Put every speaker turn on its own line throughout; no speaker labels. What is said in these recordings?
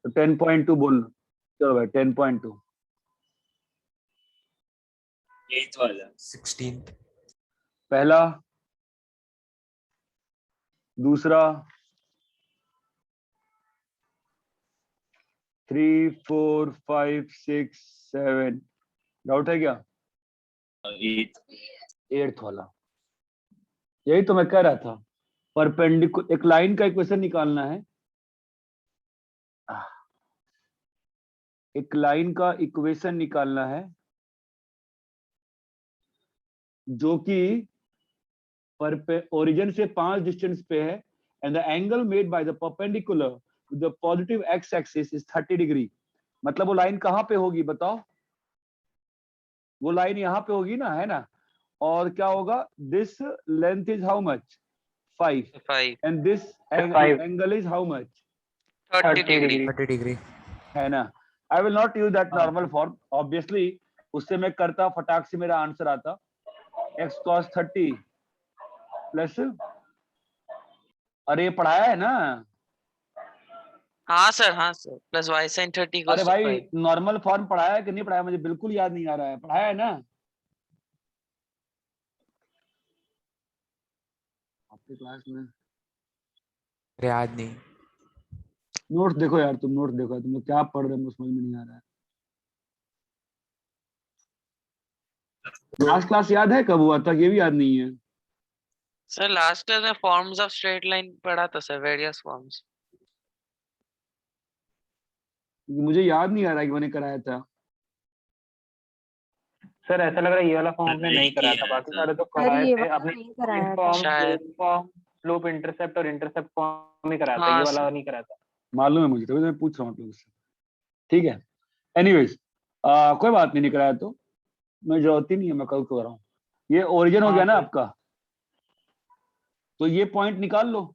तो 10.2 बोल, चलो भाई 10.2।
8th वाला
16th,
पहला, दूसरा, 3 4 5 6 7, डाउट है क्या?
8th
8th वाला, यही तो मैं कह रहा था। परपेंडिकुलर एक लाइन का इक्वेशन निकालना है, एक लाइन का इक्वेशन निकालना है जो कि ओरिजिन से 5 डिस्टेंस पे है, and the angle made by the perpendicular with the positive x axis is 30 degree. मतलब वो लाइन कहाँ पे होगी बताओ? वो लाइन यहाँ पे होगी ना, है ना? और क्या होगा? This length is how much? 5,
5
and this
5.
Angle is how much?
30 degree
30 degree.
है ना? I will not use that normal form obviously, उससे मैं करता फटाक से मेरा आंसर आता x cos 30 प्लस, अरे ये पढ़ाया है ना?
हाँ सर प्लस y sin 30
अरे
इक्वल्स टू
भाई
5।
नॉर्मल फॉर्म पढ़ाया है कि नहीं पढ़ाया? मुझे बिल्कुल याद नहीं आ रहा है। पढ़ाया है ना आपकी क्लास में?
अरे याद नहीं।
नोट्स देखो यार, तुम नोट्स देखो, तुम लोग क्या पढ़ रहे हो मुझे समझ में नहीं आ रहा है। लास्ट क्लास याद है कब हुआ था? ये भी याद नहीं है।
सर लास्ट क्लास में फॉर्म्स ऑफ स्ट्रेट लाइन पढ़ा था सर, वेरियस फॉर्म्स।
मुझे याद नहीं आ रहा है कि मैंने कराया था।
सर ऐसा लग रहा है ये वाला फॉर्म आपने नहीं कराया था, बाकी सारे तो कराए
ये
थे
वाला
आपने।
नहीं कराया था
फॉर्म,
शायद।
फॉर्म, स्लोप इंटरसेप्ट और इंटरसेप्ट फॉर्म ही कराया था,
हाँ
ये वाला
सर।
नहीं कराया था।
मालूम है मुझे, तभी तो मैं पूछ रहा हूँ आप लोगों से। ठीक है, एनीवेज कोई बात नहीं, कराया तो मैं जरूरत ही नहीं है, मैं कल को कर रहा हूँ। ये ओरिजिन हो
हाँ
गया ना
सर।
आपका, तो ये पॉइंट निकाल लो।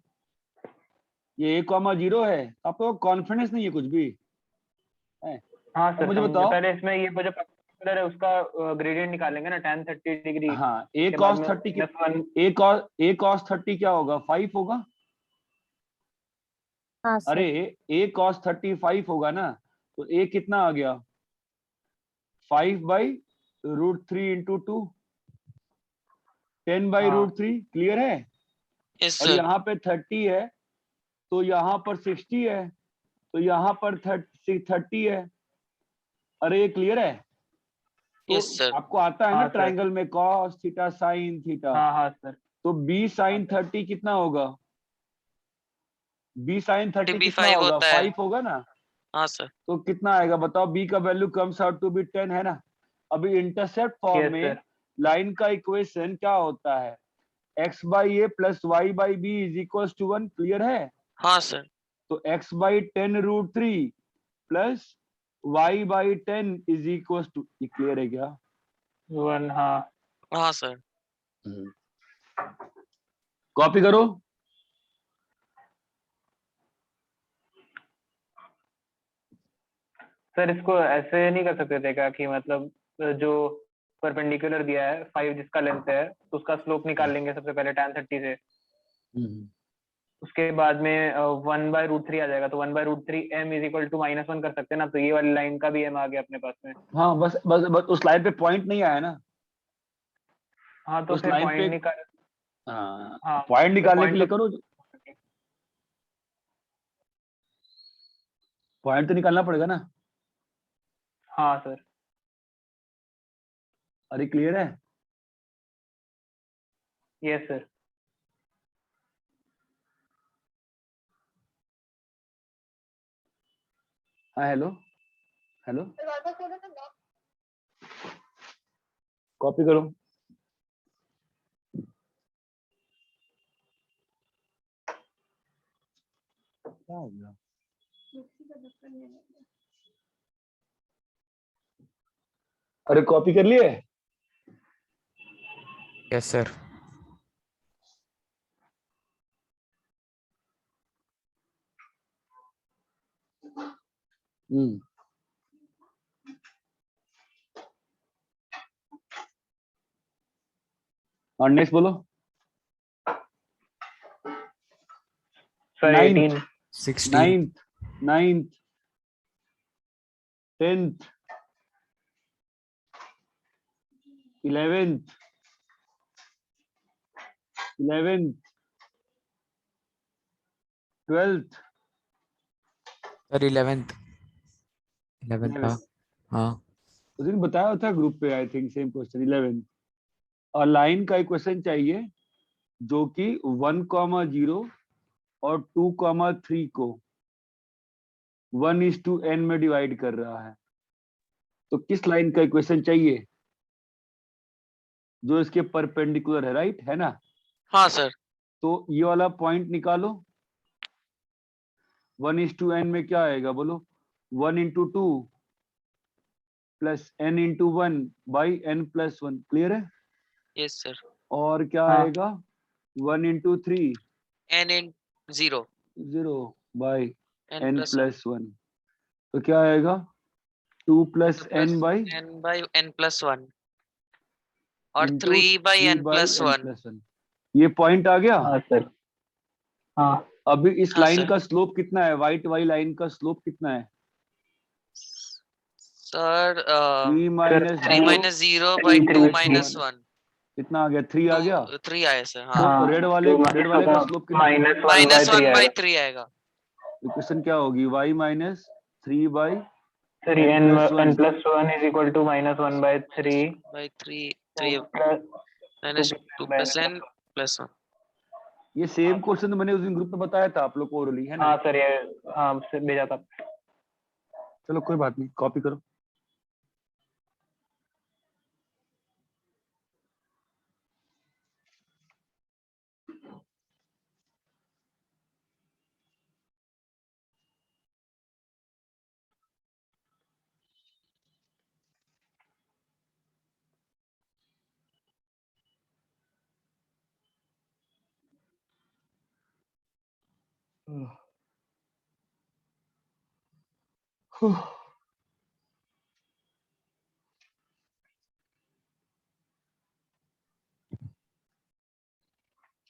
ये a,0 है, आपको कॉन्फिडेंस नहीं है कुछ भी है?
हाँ
अब
सर,
मुझे बताओ।
पहले इसमें ये जो पर्टिकुलर है उसका ग्रेडियंट निकालेंगे ना, tan 30 डिग्री।
हाँ, a
उसके बाद
cos
में
30
-1
a cos 30 क्या होगा? 5 होगा।
हाँ सर।
अरे a cos 30 5 होगा ना, तो a कितना आ गया? 5/√3 इंटू 2, 10/√3। क्लियर है?
यस
और
सर।
यहाँ पे 30 है, तो यहाँ पर 60 है, तो यहाँ पर 30 है। अरे ये क्लियर है? तो
यस सर।
आपको आता है ना
हाँ सर।
ट्रायंगल में cos थीटा sin थीटा,
हाँ हाँ सर।
तो b sin 30 कितना होगा? b sin 30
b
कितना
5
होगा?
होता है।
5 होगा ना?
हाँ सर।
तो कितना आएगा बताओ? b का value comes out to be 10, है ना? अभी इंटरसेप्ट फॉर्म
यस
में
सर।
लाइन का इक्वेशन क्या होता है? x/a plus y/b is equal to 1। Clear है?
हाँ सर।
तो x/10√3 plus y/10 is equal to, clear है क्या?
1, हाँ
हाँ सर।
कॉपी करो।
सर, इसको ऐसे नहीं कर सकते थे क्या कि मतलब जो परपेंडिकुलर दिया है 5 जिसका लेंथ है, तो उसका स्लोप निकाल लेंगे सबसे पहले tan 30 से, उसके बाद में 1/√3 आ जाएगा, तो 1/√3 m इज इक्वल टू -1 कर सकते हैं ना, तो ये वाली लाइन का भी m आ गया अपने पास में।
हाँ, बस उस लाइन पे पॉइंट नहीं आया ना।
हाँ तो
उस
फिर
लाइन पे
पॉइंट निकाल। हाँ
पॉइंट
तो
निकालने के
पॉइंट
लिए
तो
करो, पॉइंट तो निकालना पड़ेगा ना।
हाँ सर।
अरे क्लियर है?
Yes sir.
हाँ, हेलो हेलो, कॉपी करो। क्या हो गया? अरे कॉपी कर लिए?
Yes sir. और नेक्स्ट बोलो।
Sir 18।
16th.
Ninth 10th, 11th, 12th,
sir 11th 11th था। हाँ
उस दिन बताया था ग्रुप पे, I think same question 11th। और लाइन का एक क्वेश्चन चाहिए जो कि 1,0 और 2,3 को 1:n में डिवाइड कर रहा है। तो किस लाइन का इक्वेशन चाहिए जो इसके परपेंडिकुलर है, राइट है ना?
हाँ सर।
तो ये वाला पॉइंट निकालो। 1:n में क्या आएगा बोलो? 1 × 2 plus n × 1 by n+1। Clear है?
Yes sir.
और क्या
हाँ।
आएगा? 1 × 3
n in 0
0 by
n plus 1
n+1। तो क्या आएगा? 2 + n by
n by n plus 1 और
into
3 by
3
n
by
plus 1।
n+1। ये पॉइंट आ गया।
हाँ सर। हाँ
अभी इस
हाँ
लाइन
सर।
का स्लोप कितना है? व्हाइट वाली लाइन का स्लोप कितना है?
सर
3 -
3
0
minus 0 by 2 minus 1
कितना आ गया? 3 आ गया।
3 आया सर। हाँ
तो
हाँ
रेड वाले का स्लोप कितना?
minus 1 by
आएगा।
3 आएगा।
इक्वेशन क्या होगी? y - 3 by
sir n plus 1 is equal to -1 by 3
by 3 3
plus
minus 2
by
plus n plus 1।
ये सेम क्वेश्चन मैंने उस दिन ग्रुप में बताया था आप लोग को ओरली, है ना?
हाँ सर ये हाँ भेजा था।
चलो कोई बात नहीं, कॉपी करो।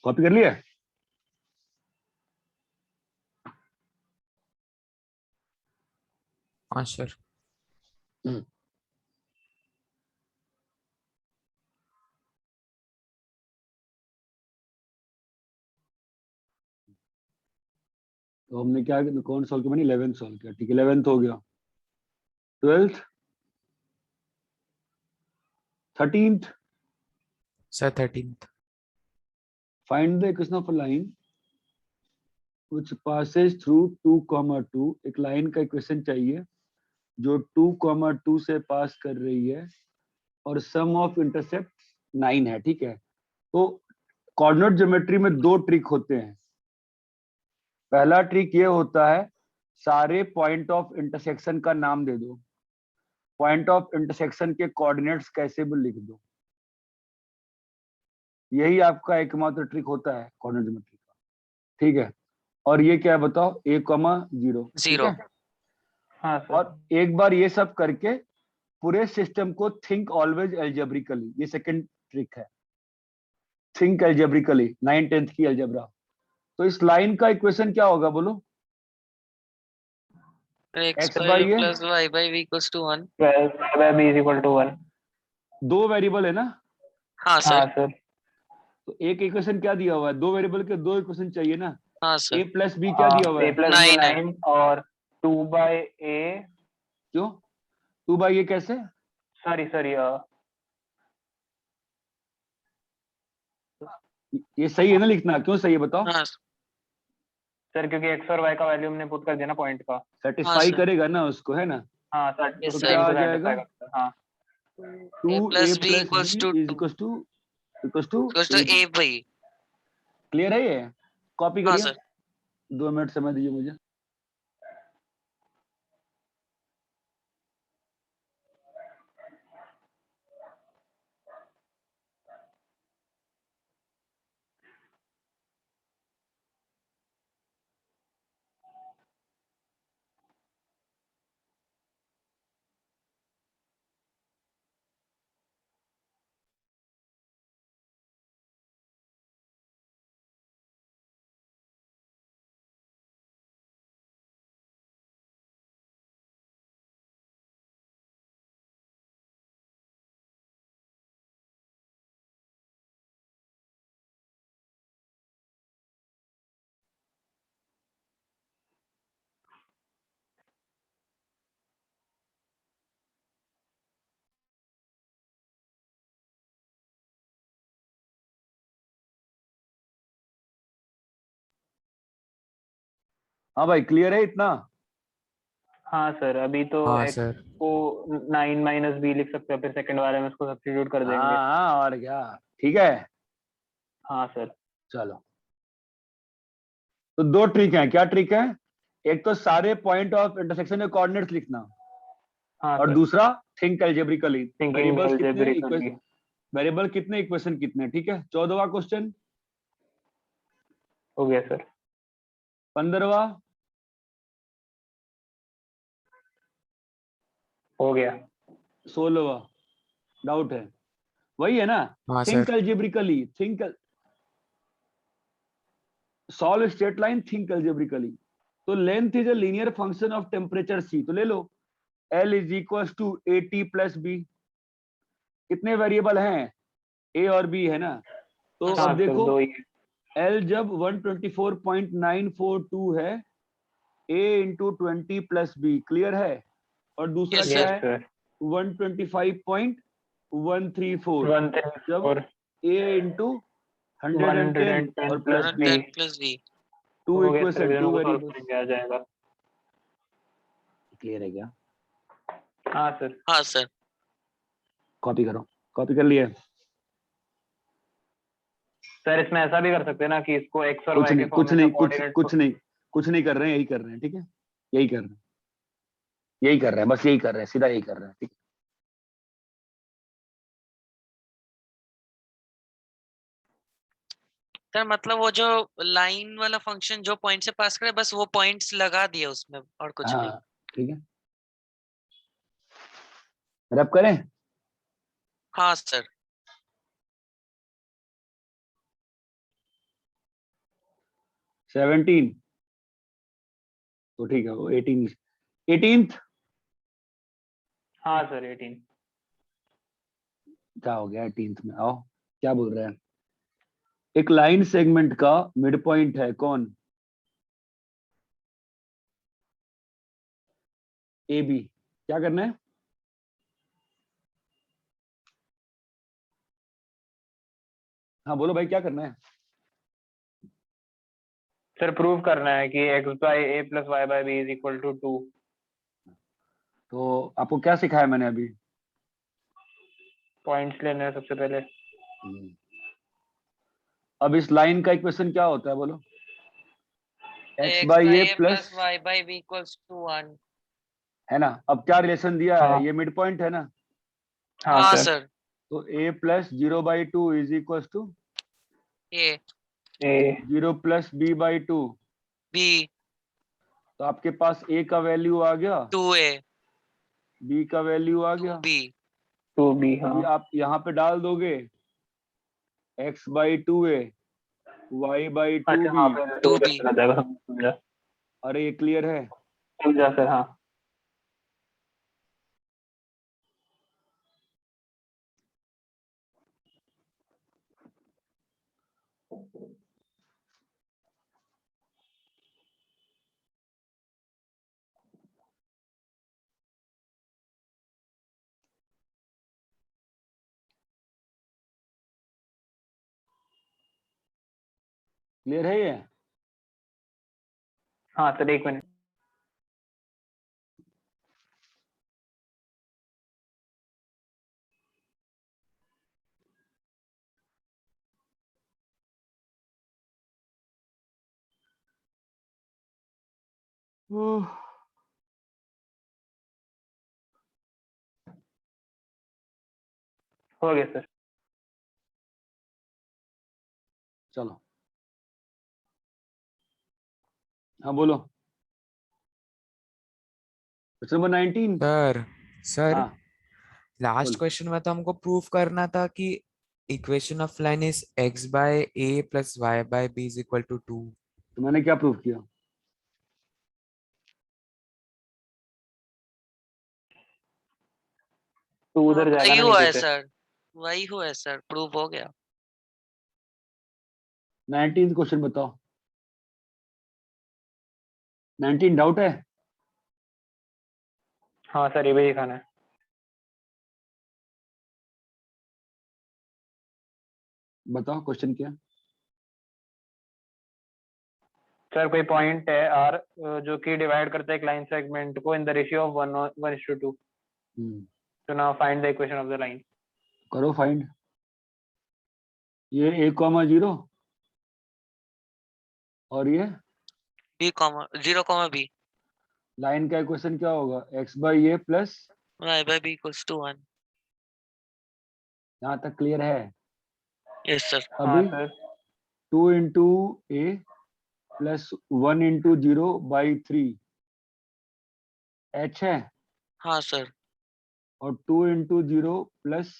कॉपी कर लिया?
हाँ सर।
तो हमने क्या कौन सॉल्व किया? मैंने 11th सॉल्व किया, ठीक है 11th हो गया। 12th, 13th,
sir 13th
find the equation of a line which passes through 2,2। एक लाइन का इक्वेशन चाहिए जो 2,2 से पास कर रही है और सम ऑफ इंटरसेप्ट 9 है, ठीक है? तो कोऑर्डिनेट ज्योमेट्री में दो ट्रिक होते हैं। पहला ट्रिक ये होता है सारे पॉइंट ऑफ इंटरसेक्शन का नाम दे दो, पॉइंट ऑफ इंटरसेक्शन के कोऑर्डिनेट्स कैसे भी लिख दो। यही आपका एकमात्र ट्रिक होता है कोऑर्डिनेट ज्योमेट्री का, ठीक है? और ये क्या है बताओ? a,0, ठीक
0।
है?
हाँ सर।
और एक बार ये सब करके पूरे सिस्टम को थिंक ऑलवेज एल्जेब्रिकली, ये सेकंड ट्रिक है। थिंक एल्जेब्रिकली, 9th-10th की एल्जेब्रा। तो इस लाइन का इक्वेशन क्या होगा बोलो?
x
x
by
बाई ये
plus y by v equals to 1।
b is equal to 1।
दो वेरिएबल है ना?
हाँ
हाँ
सर।
सर।
तो एक इक्वेशन क्या दिया हुआ है? दो वेरिएबल के दो इक्वेशन चाहिए ना?
हाँ
a
सर।
प्लस बी क्या दिया हुआ
a
है?
plus b
9 है।
9 और 2 by a
क्यों 2 बाई ये कैसे?
सॉरी सॉरी
ये सही है ना लिखना? क्यों सही है बताओ?
हाँ
सर क्योंकि x और y का वैल्यू हमने पुट कर दिया ना पॉइंट का।
Satisfy
sir.
करेगा ना उसको, है ना?
हाँ सर
Yes,
तो
sir.
क्या आ
इनको
जाएगा?
satisfy करता है। हाँ
2a
a plus b
plus
equals
b
to
is
2
equal to
equals to a by।
Clear है? ये कॉपी
हाँ
करिए।
सर।
2 मिनट समय दीजिए मुझे। हाँ भाई क्लियर है इतना?
हाँ सर, अभी तो
हाँ
x
सर।
को 9 माइनस बी लिख सकते हो, फिर सेकंड वाले में उसको सब्स्टिट्यूट कर देंगे।
हाँ और क्या, ठीक है।
हाँ सर।
चलो, तो दो ट्रिक हैं। क्या ट्रिक है? एक तो सारे पॉइंट ऑफ इंटरसेक्शन में कोऑर्डिनेट्स लिखना,
हाँ
और
सर,
दूसरा थिंक एल्जेब्रिकली,
थिंकिंग
वेरिएबल्स कितने,
एल्जेब्रिकली।
वेरिएबल कितने, इक्वेशन कितने। ठीक है, 14वां क्वेश्चन।
हो गया सर।
15वां।
हो गया।
16वां। डाउट है? वही है ना?
हाँ
think
sir.
Algebraically, think, solve straight line, think algebraically. तो length is a linear function of temperature C, तो ले लो L is equal to AT plus B. कितने वेरिएबल हैं? A और B है ना? तो
हाँ
अब
सर,
देखो,
दो ही है।
L जब 124.942 है, A into 20 plus b, clear है? और दूसरा
Yes,
क्या
sir.
है? 125.134
वन
जब
और
A इंटू 110 और
110
plus
plus
b,
b.
10 plus b.
Two
हो गया सर,
इक्वेशन,
अभी
टू
दोनों को सॉल्व
वेरिएबल्स।
करेंगे, आ जाएगा।
क्लियर है क्या?
हाँ सर।
हाँ sir.
कॉपी करो, कॉपी कर लिए?
सर इसमें ऐसा भी कर सकते हैं ना कि इसको x और
कुछ
y के
नहीं,
फॉर्म
कुछ
में
नहीं,
सब
कुछ
कोऑर्डिनेट्स
कुछ नहीं, कुछ नहीं कर रहे हैं, यही कर रहे हैं। ठीक है, यही कर रहे हैं, यही कर रहे हैं, बस यही कर रहे हैं, सीधा यही कर रहे हैं। ठीक है,
सर मतलब वो जो लाइन वाला फंक्शन जो पॉइंट से पास करे, बस वो पॉइंट्स लगा दिए उसमें और कुछ नहीं.
हाँ ठीक है, रब करें।
हाँ सर.
17, तो ठीक है, वो 18, 18th।
हाँ सर 18।
क्या हो गया 18th में? आओ, क्या बोल रहे हैं? एक लाइन सेगमेंट का मिड पॉइंट है कौन? A B. क्या करना है? हाँ बोलो भाई, क्या करना है?
सर प्रूव करना है कि x by a plus y by b is equal to 2।
तो आपको क्या सिखाया मैंने अभी?
पॉइंट्स लेने हैं सबसे पहले।
अब इस लाइन का इक्वेशन क्या होता है बोलो? x
x
by
by
A
a
plus,
plus y by b equals to 1.
है ना? अब क्या रिलेशन दिया है?
हाँ।
ये मिड पॉइंट है ना?
हाँ
हाँ
सर।
सर.
तो a plus 0/2 is equal to
a
a
0 प्लस b/2।
b
तो आपके पास a का वैल्यू आ गया,
2a
b का वैल्यू आ गया।
2b.
2b। हाँ
अभी आप यहाँ पे डाल दोगे x/2a, y/2b।
अच्छा, हाँ फिर 2
2b.
कैसे आ जाएगा, समझा।
अरे ये क्लियर है?
समझा सर, हाँ।
क्लियर है ये?
हाँ सर, एक मिनट।
ओह,
हो गया सर।
चलो, हाँ बोलो। Question number 19।
सर सर,
हाँ
लास्ट
बोलो।
क्वेश्चन में तो हमको प्रूव करना था कि equation of line is x by a plus y by b is equal to 2।
तो मैंने क्या प्रूफ किया?
तो उधर जाएगा
वही
ना
हुआ
नीचे
है
से।
सर. वही हुआ है सर, प्रूव हो गया.
19th क्वेश्चन बताओ। 19 डाउट है?
हाँ सर, ये भी दिखाना है।
बताओ क्वेश्चन क्या?
सर कोई पॉइंट है आर जो कि डिवाइड करता है एक लाइन सेगमेंट को in the ratio of 1:2. So now find the equation of the line.
करो फाइंड। ये a,0 और ये
b, 0, b,
लाइन का इक्वेशन क्या होगा? x/a plus,
y/b equals to 1.
यहाँ तक क्लियर है?
Yes sir.
हाँ
अभी
sir
2 into a plus 1 into 0/3 h है,
हाँ सर.
और 2 into 0 plus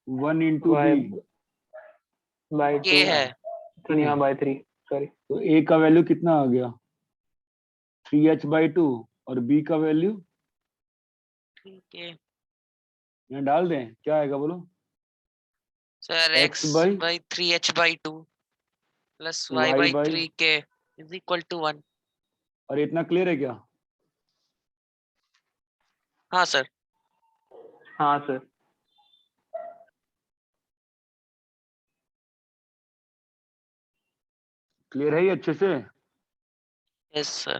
1 into
y
b
by
k
2.
है.
यहाँ by 3. सॉरी.
तो a का वैल्यू कितना आ गया? 3h/2 और b का वैल्यू
ठीक है
यहाँ डाल दें, क्या आएगा बोलो?
Sir.
x
x
by
by 3h/2 plus y
y
by
by,
3k is equal to 1.
और इतना क्लियर है क्या?
हाँ सर.
हाँ सर.
क्लियर है ये अच्छे से?
Yes sir.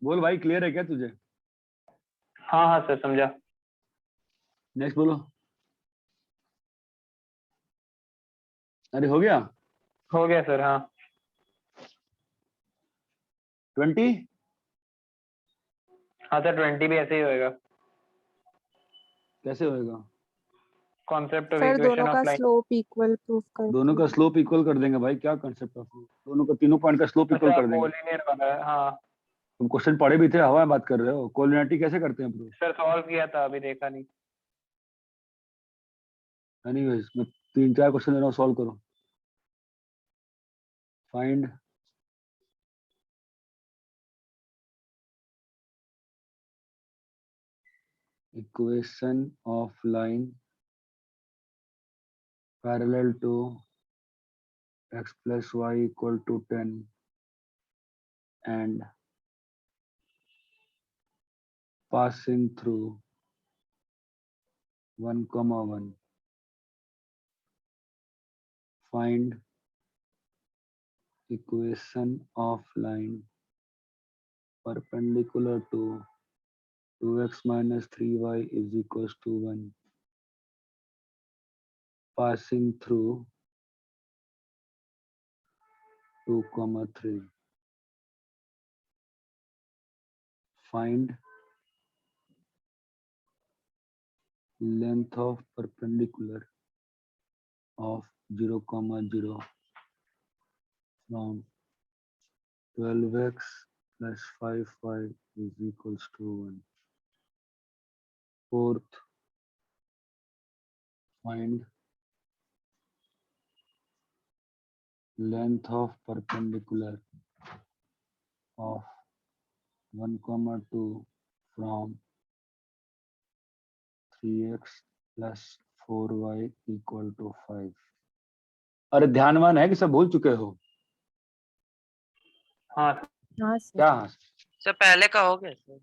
बोल भाई, क्लियर है क्या तुझे?
हाँ हाँ सर समझा.
नेक्स्ट बोलो। अरे हो गया?
हो गया सर. हाँ
20?
हाँ सर 20 भी ऐसे ही होएगा.
कैसे होएगा?
कॉन्सेप्ट ऑफ
सर
इक्वेशन
दोनों का
of line.
Slope equal proof कर
दोनों का स्लोप इक्वल कर देंगे भाई, क्या कंसेप्ट ऑफ, दोनों का, तीनों पॉइंट का स्लोप इक्वल
अच्छा
कर देंगे।
कोलिनियर वाला है. हाँ
तुम क्वेश्चन पढ़े भी थे, हवा में बात कर रहे हो। कोलिनियरिटी कैसे करते हैं प्रूफ?
सर सॉल्व किया था अभी देखा नहीं.
एनीवेज मैं 3-4 क्वेश्चन दे रहा हूँ, सॉल्व करो। Find equation of line parallel to x plus y equal to 10 and passing through 1,1. Find equation of line perpendicular to 2x minus 3y is equals to 1, passing through 2,3. Find length of perpendicular of 0,0 from 12x plus 5y is equals to 1. Fourth, find length of perpendicular of 1,2 from 3x plus 4y equal to 5. अरे ध्यानवान है कि सब भूल चुके हो?
हाँ
हाँ sir
क्या?
सर पहले का हो गया सर.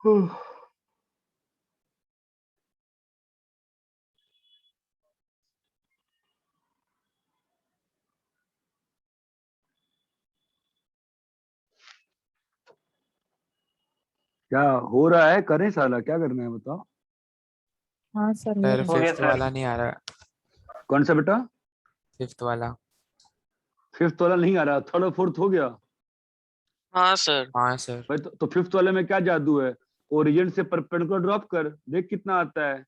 क्या हो रहा है? करें साला, क्या करना है बताओ।
हाँ सर हो
सर
रहा
हो गया
फिफ्थ
सर।
वाला नहीं आ रहा,
कौन सा बेटा?
फिफ्थ वाला।
फिफ्थ वाला नहीं आ रहा, थर्ड और फोर्थ हो गया।
हाँ सर।
हाँ सर।
भाई तो फिफ्थ वाले में क्या जादू है? ओरिजिन से परपेंडिकुलर ड्रॉप कर, देख कितना आता है।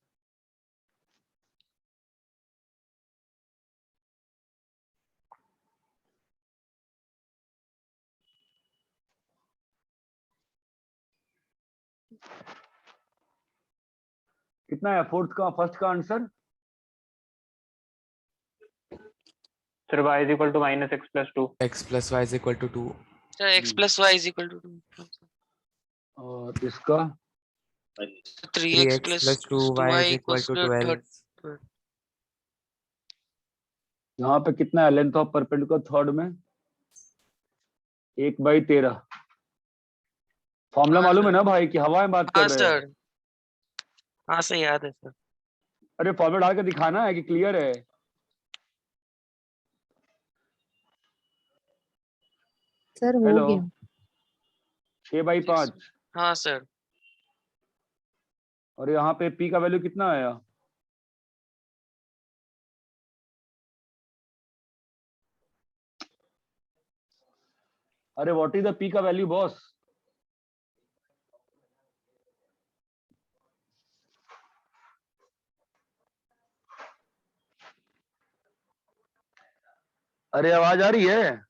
कितना है फोर्थ का, फर्स्ट का answer?
Sir y is equal to minus x plus 2.
x plus y is equal to 2।
Sir x plus y is equal to 2,
और इसका
3x
3x
plus
plus 2y
2y
is equal
equals
to
to
12।
third।
यहाँ पे कितना है length of perpendicular third में? 1/13। Formula
हाँ
मालूम है
सर।
ना भाई, कि हवा में बात
हाँ
कर रहे हैं?
सर। हाँ सर याद है सर।
अरे फॉर्मूला डाल के दिखाना है कि क्लियर है।
सर हो
हेलो,
गया।
6/5।
हाँ सर।
और यहाँ पे पी का वैल्यू कितना आया? अरे व्हाट इज द पी का वैल्यू बॉस? अरे आवाज आ रही है?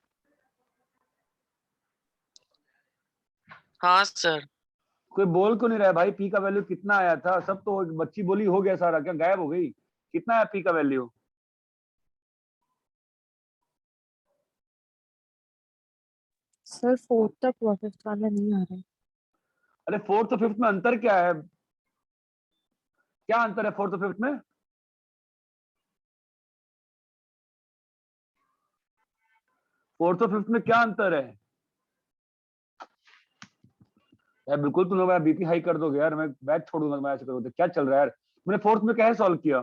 हाँ सर।
कोई बोल क्यों नहीं रहा है भाई? पी का वैल्यू कितना आया था? सब तो बच्ची बोली हो गया सारा, क्या गायब हो गई? कितना है पी का वैल्यू?
सर फोर्थ तक हुआ, फिफ्थ वाला नहीं आ रहा है।
अरे फोर्थ और फिफ्थ में अंतर क्या है? क्या अंतर है फोर्थ और फिफ्थ में? फोर्थ और फिफ्थ में क्या अंतर है यार? बिल्कुल तुम लोग मेरा बीपी हाई कर दोगे यार, मैं बैच छोड़ दूंगा, मैं ऐसे करोगे तो। क्या चल रहा है यार? मैंने फोर्थ में कैसे सॉल्व किया?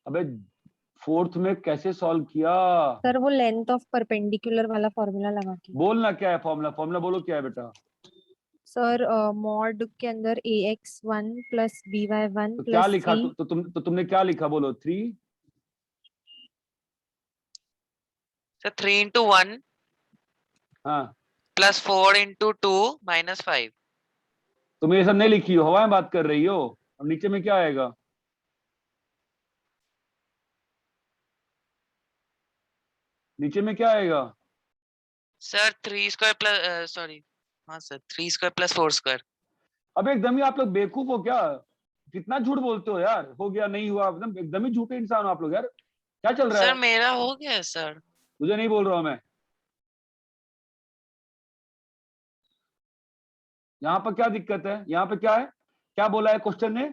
अबे फोर्थ में कैसे सॉल्व किया?
सर वो लेंथ ऑफ परपेंडिकुलर वाला फॉर्मूला लगा के।
बोलना क्या है फॉर्मूला, फॉर्मूला बोलो क्या है बेटा?
सर मॉड के अंदर ax1 प्लस by1
तो क्या
प्लस
लिखा?
सी।
तुमने क्या लिखा? बोलो 3।
सर 3 into 1
हाँ,
plus 4 into 2 minus 5।
तुम ये सब नहीं लिखी हो, हवा में बात कर रही हो। और नीचे में क्या आएगा? नीचे में क्या आएगा?
सर 3 स्क्वायर प्लस सॉरी, हाँ सर 3 स्क्वायर प्लस 4 स्क्वायर।
अब एकदम ही आप लोग बेवकूफ हो क्या? कितना झूठ बोलते हो यार, हो गया नहीं हुआ, एकदम ही झूठे इंसान हो आप लोग यार। क्या चल रहा
सर
है?
मेरा हो गया सर।
मुझे नहीं बोल रहा हूं मैं। यहाँ पर क्या दिक्कत है? यहाँ पे क्या है? क्या बोला है क्वेश्चन ने?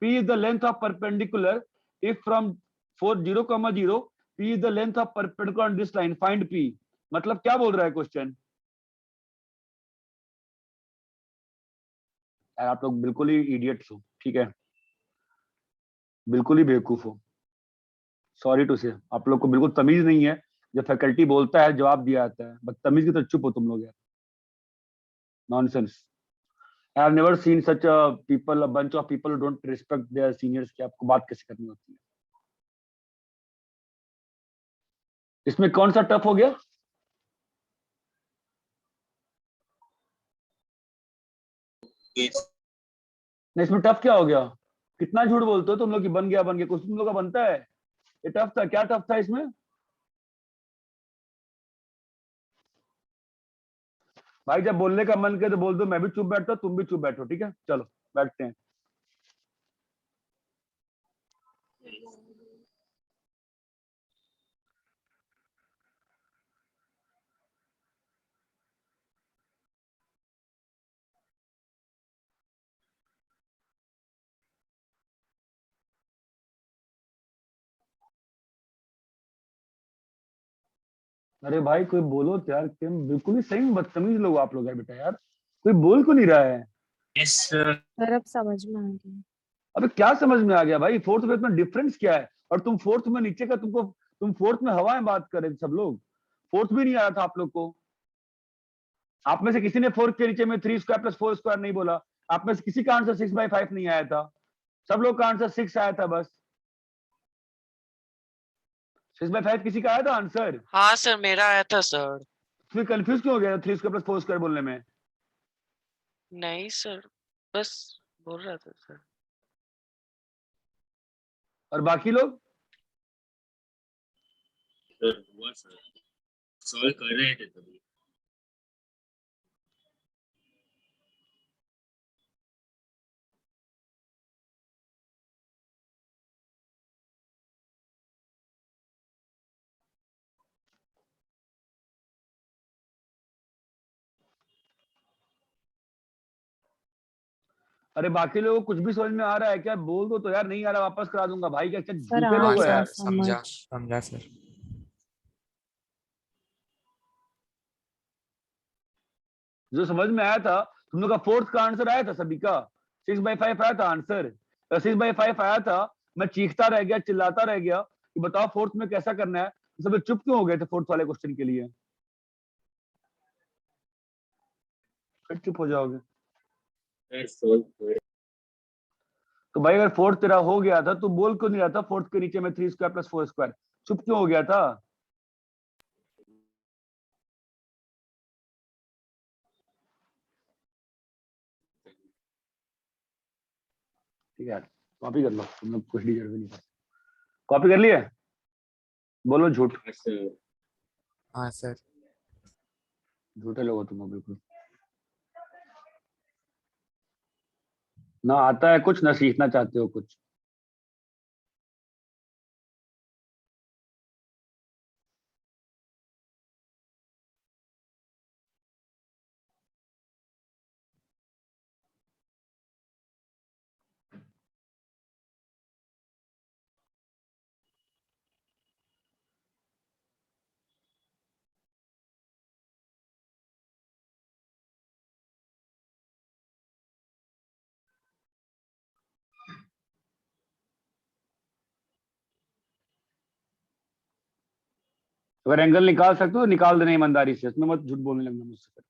P is the length of perpendicular if from 4 0, 0 P is the length of perpendicular on this line, find P। मतलब क्या बोल रहा है क्वेश्चन? यार आप लोग बिल्कुल ही इडियट्स हो, ठीक है? बिल्कुल ही बेवकूफ हो। सॉरी टू से, आप लोग को बिल्कुल तमीज नहीं है। जब फैकल्टी बोलता है जवाब दिया जाता है, बदतमीज की तरह चुप हो तुम लोग यार। Nonsense. I have never seen such a people, a bunch of people don't respect there seniors की आपको बात कैसे करनी होती है। इसमें कौन सा टफ हो गया? नहीं, इसमें टफ क्या हो गया? कितना झूठ बोलते हो तुम लोग कि बन गया बन गया, कुछ तुम लोग का बनता है। ये टफ था, क्या टफ था इसमें? भाई जब बोलने का मन करे तो बोल दो, मैं भी चुप बैठता हूं, तुम भी चुप बैठो, ठीक है? चलो बैठते हैं। अरे भाई कोई बोलो तो यार, तुम बिल्कुल ही सही में बदतमीज लोग आप लोग है बेटा यार, कोई बोल क्यों नहीं रहा है?
yes sir.
सर अब समझ में आ गया।
अबे क्या समझ में आ गया भाई, फोर्थ फिफ्थ में डिफरेंस क्या है? और तुम फोर्थ में नीचे का तुमको, तुम फोर्थ में हवा में बात कर रहे थे सब लोग, फोर्थ भी नहीं आया था आप लोग को। आप में से किसी ने फोर्थ के नीचे में 3² + 4² नहीं बोला। आप में से किसी का आंसर 6/5 नहीं आया था, सब लोग का आंसर 6 आया था बस। 6/5 किसी का आया था आंसर?
हाँ सर मेरा आया था सर।
फिर कंफ्यूज क्यों हो गया 3² + 4² बोलने में?
नहीं सर बस बोल रहा था सर।
और बाकी लोग?
sir हुआ sir, सॉल्व कर रहे थे तभी।
अरे बाकी लोगों को कुछ भी समझ में आ रहा है क्या? बोल दो तो यार, नहीं आ रहा वापस करा दूंगा भाई, क्या क्या
सर
झूठे
आ
हाँ
लोग हो
गया
यार।
सर, समझा
समझ।
समझा सर।
जो समझ में आया था, तुम लोग का फोर्थ का आंसर आया था सभी का, 6/5 आया था आंसर। 6/5 आया था, मैं चीखता रह गया, चिल्लाता रह गया कि बताओ फोर्थ में कैसा करना है, तो सब लोग चुप क्यों हो गए थे फोर्थ वाले क्वेश्चन के लिए? फिर चुप हो जाओगे।
सर सॉल्व कर।
तो भाई अगर फोर्थ तेरा हो गया था तो बोल क्यों नहीं रहा था फोर्थ के नीचे में 3² + 4²? चुप क्यों हो गया था? ठीक है, कॉपी कर लो, तुम लोग कुछ डिजर्व नहीं करते। कॉपी कर लिए? बोलो झूठ,
हाँ सर।
हाँ सर।
झूठे लोग हो तुम लोग बिल्कुल। ना आता है कुछ, ना सीखना चाहते हो कुछ। अगर एंगल निकाल सकते हो तो निकाल देना ईमानदारी से, इसमें मत झूठ बोलने लगना मुझसे।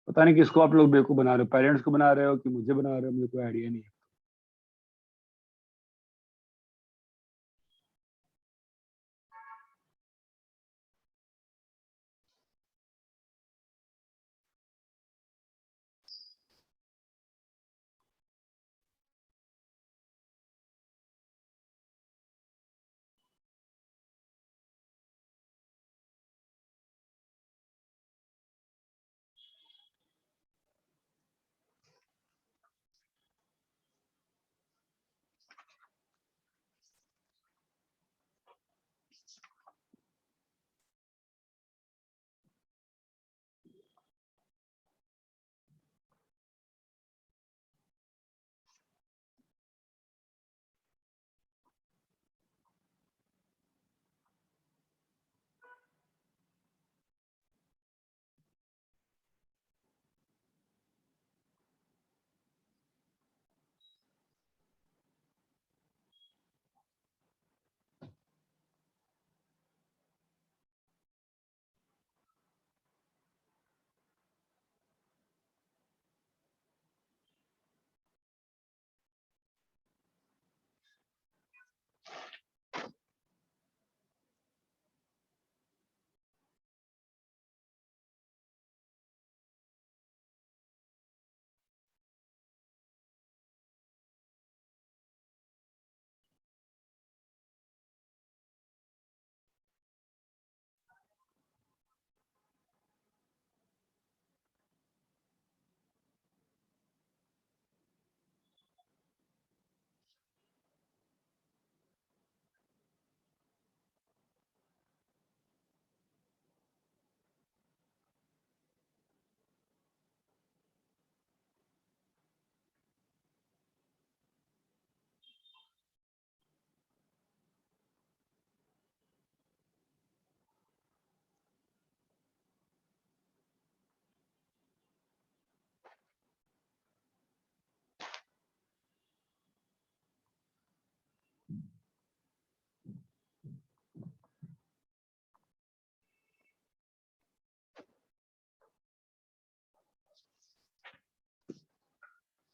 पता नहीं किसको आप लोग बेवकूफ बना रहे हो, पेरेंट्स को बना रहे हो कि मुझे बना रहे हो, मुझे कोई आइडिया नहीं है।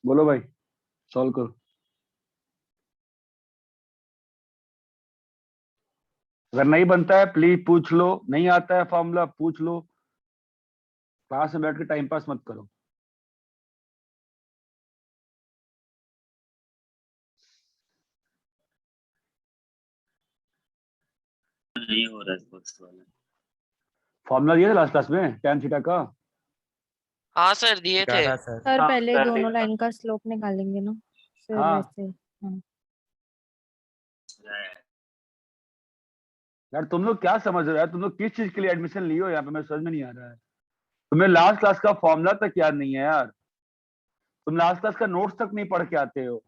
बोलो भाई, सॉल्व करो। अगर नहीं बनता है प्लीज पूछ लो, नहीं आता है फॉर्मूला पूछ लो, क्लास में बैठ के टाइम पास मत करो।
नहीं हो रहा है फर्स्ट वाला।
फॉर्मूला दिया था लास्ट क्लास में tan थीटा का।
हाँ सर दिए
क्या
थे।
था सर?
सर
हाँ,
पहले
सर,
दोनों
ठीक है।
लाइन का स्लोप निकालेंगे ना, फिर
हाँ।
वैसे। हाँ
यार तुम लोग क्या समझ रहे हो यार, तुम लोग किस चीज के लिए एडमिशन लिए हो यहाँ पे, मेरे समझ में नहीं आ रहा है। तुम्हें लास्ट क्लास का फॉर्मूला तक याद नहीं है यार, तुम लास्ट क्लास का नोट्स तक नहीं पढ़ के आते हो।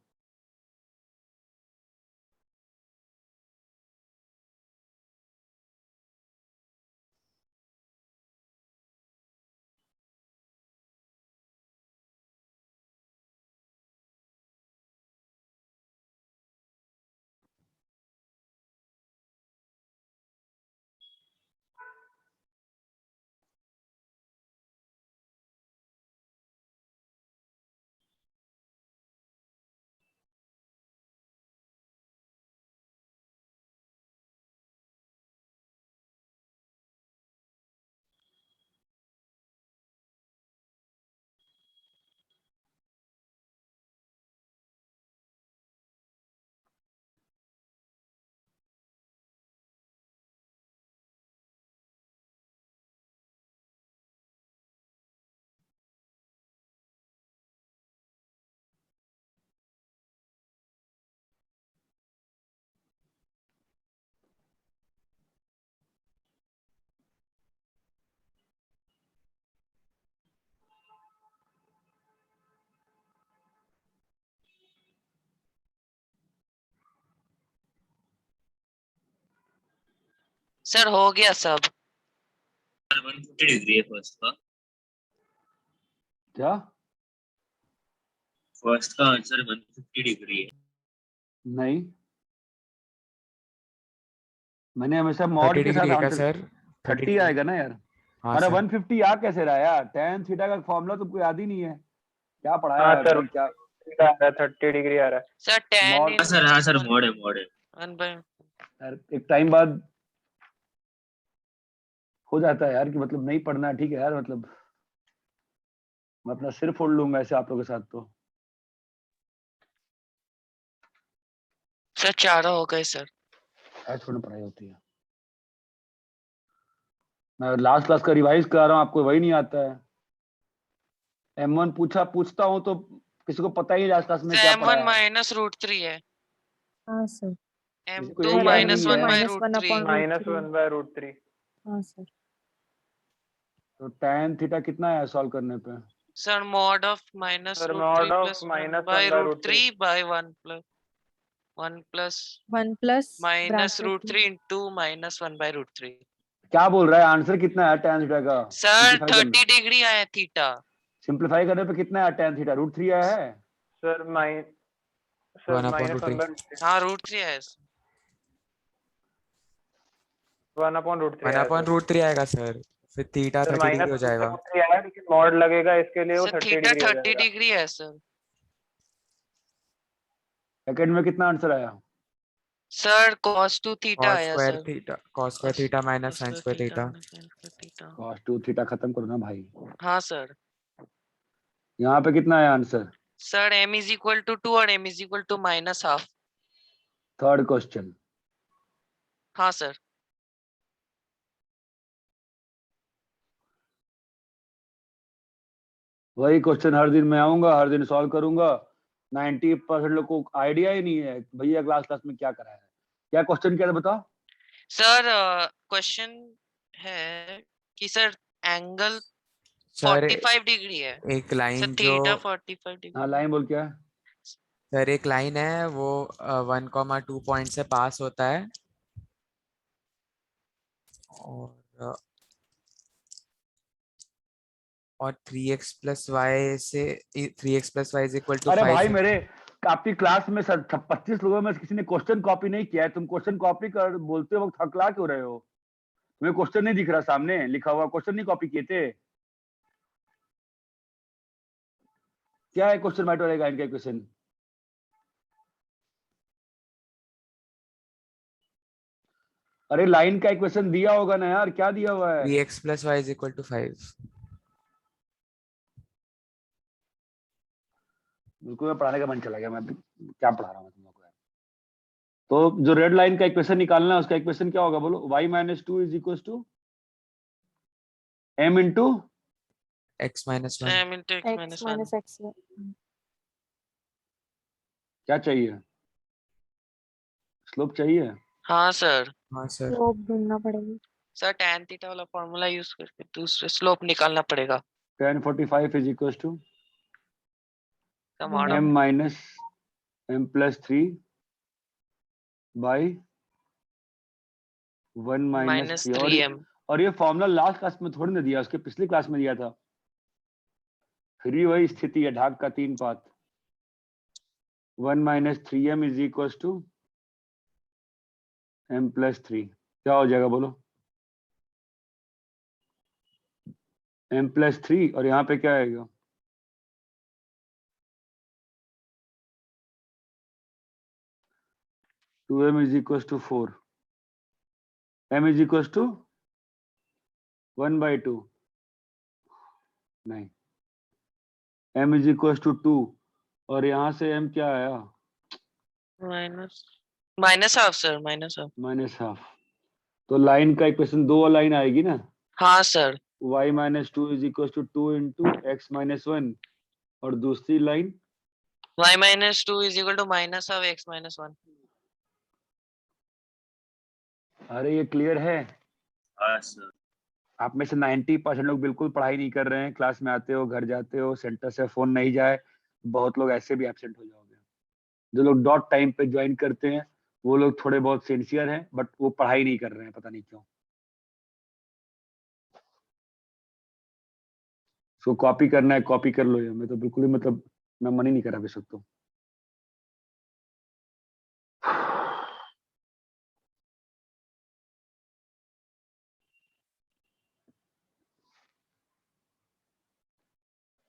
सर हो गया सब।
150 डिग्री है फर्स्ट का।
क्या?
फर्स्ट का आंसर 150 डिग्री है।
नहीं, मैंने हमेशा मॉड
30
के साथ
डिग्री का
आंसर
सर? 30
30 आएगा ना यार।
हाँ
अरे
सर।
150 आ कैसे रहा है यार, tan थीटा का फॉर्मूला तुमको याद ही नहीं है, क्या पढ़ाया
हाँ
है
सर,
भाई क्या।
30 डिग्री आ रहा है।
सर tan
मॉड
इन
हाँ सर मोड है मोड है।
1 by
यार एक टाइम बाद हो जाता है यार कि मतलब नहीं पढ़ना है, ठीक है यार, मतलब मैं अपना सिर फोड़ लूंगा ऐसे आप लोगों के साथ तो।
सर चारों हो गए सर।
ऐसे थोड़ी पढ़ाई होती है। मैं लास्ट क्लास का रिवाइज करा रहा हूँ, आपको वही नहीं आता है। M1 पूछता हूँ तो किसी को पता ही लास्ट क्लास में क्या
सर M1
पढ़ाया है,
माइनस रूट 3 है।
हाँ सर।
किसी को
M2
यही
और
याद
माइनस
नहीं
M2
है।
1 by
minus
root
1
3।
Upon
minus
root
1 by root 3।
हाँ सर।
तो tan थीटा कितना है सॉल्व करने पे?
Sir mod of minus
sir
root
mod
3
of
plus 1
minus
by
1 by
root
root 3।
3 by 1 plus
1 plus
minus root
bracket
3 into minus 1 by root 3।
क्या बोल रहा है, आंसर कितना है tan थीटा का?
सर
सिंप्लीफाई करना,
30 डिग्री आया थीटा।
सिंप्लीफाई करने पे कितना है tan थीटा? √3 आया है।
Sir
one upon
minus
root
1
three.
By root 3।
हाँ रूट 3 आया सर।
1 अपॉन रूट 3
वन
आया
अपॉन
सर।
रूट 3 आएगा सर, फिर थीटा
सर
30 डिग्री हो
माइनस
जाएगा।
रूट 3 आया, लेकिन मॉड लगेगा इसके लिए, वो
सर
30
थीटा
डिग्री हो
30
जाएगा।
डिग्री है सर।
सेकंड में कितना आंसर आया?
सर cos 2 थीटा
cos
आया
square
sir.
Theta, cos square theta minus
cos
sin
square
square
theta
theta.
minus sin square theta.
cos 2 theta खत्म करो ना भाई।
हाँ सर।
यहाँ पे कितना है answer?
Sir m is equal to 2 और m is equal to minus half।
Third question.
हाँ सर।
वही क्वेश्चन हर दिन मैं आऊंगा, हर दिन सॉल्व करूंगा। 90% लोग को आइडिया ही नहीं है भैया क्लास क्लास में क्या कराया है। क्या क्वेश्चन क्या था बताओ?
सर क्वेश्चन है कि सर एंगल
सर
45 डिग्री है।
एक
सर
लाइन जो,
थीटा 45
हाँ
डिग्री।
लाइन बोल क्या है?
सर एक लाइन है वो 1,2 पॉइंट से पास होता है और 3x प्लस वाई से 3x plus y is equal to
अरे
5
भाई
से।
मेरे आपकी क्लास में 25 लोगों में से किसी ने क्वेश्चन कॉपी नहीं किया है, तुम क्वेश्चन कॉपी कर बोलते वक्त हकला क्यों रहे हो? तुम्हें क्वेश्चन नहीं दिख रहा सामने लिखा हुआ, क्वेश्चन नहीं कॉपी किए थे? क्या है क्वेश्चन मार्क रहेगा इनका इक्वेशन? अरे लाइन का इक्वेशन दिया होगा ना यार, क्या दिया हुआ है?
3x plus y is equal to 5.
बिल्कुल मैं पढ़ाने का मन चला गया, मैं क्या पढ़ा रहा हूँ तुम लोग को यार। तो जो रेड लाइन का इक्वेशन निकालना है उसका इक्वेशन क्या होगा बोलो? y minus 2 is equals to m into
X minus 1.
m into x
X
minus 1.
minus X.
क्या चाहिए? स्लोप चाहिए?
हाँ सर।
हाँ सर.
स्लोप ढूंढना पड़ेगी.
सर tan थीटा वाला फॉर्मूला यूज करके दूसरे स्लोप निकालना पड़ेगा.
tan 45 is equals to
Come on.
m minus m plus 3 by 1 minus
minus
3
3m.
और ये फॉर्मूला लास्ट क्लास में थोड़ी ना दिया, उसके पिछली क्लास में दिया था। फिर भी वही स्थिति है, ढाक का 3 पात। 1 minus 3m is equals to m plus 3। क्या हो जाएगा बोलो? m plus 3 और यहाँ पे क्या आएगा? Two m is equals to 4। m is equals to 1/2 नहीं, m is equals to 2 और यहाँ से m क्या आया?
minus half sir, minus half.
Minus half. तो लाइन का इक्वेशन दो लाइन आएगी ना?
हाँ sir.
y minus 2 is equals to 2 into x minus 1 और दूसरी line
y minus 2 is equal to minus half x minus 1.
अरे ये क्लियर है?
हाँ सर।
आप में से 90% लोग बिल्कुल पढ़ाई नहीं कर रहे हैं, क्लास में आते हो, घर जाते हो, सेंटर से फोन नहीं जाए, बहुत लोग ऐसे भी एब्सेंट हो जाओगे। जो लोग डॉट टाइम पे ज्वाइन करते हैं वो लोग थोड़े बहुत सिंसियर हैं, बट वो पढ़ाई नहीं कर रहे हैं, पता नहीं क्यों। सो कॉपी करना है कॉपी कर लो, ये मैं तो बिल्कुल ही मतलब मैं मन ही नहीं कर रहा बेशक। तो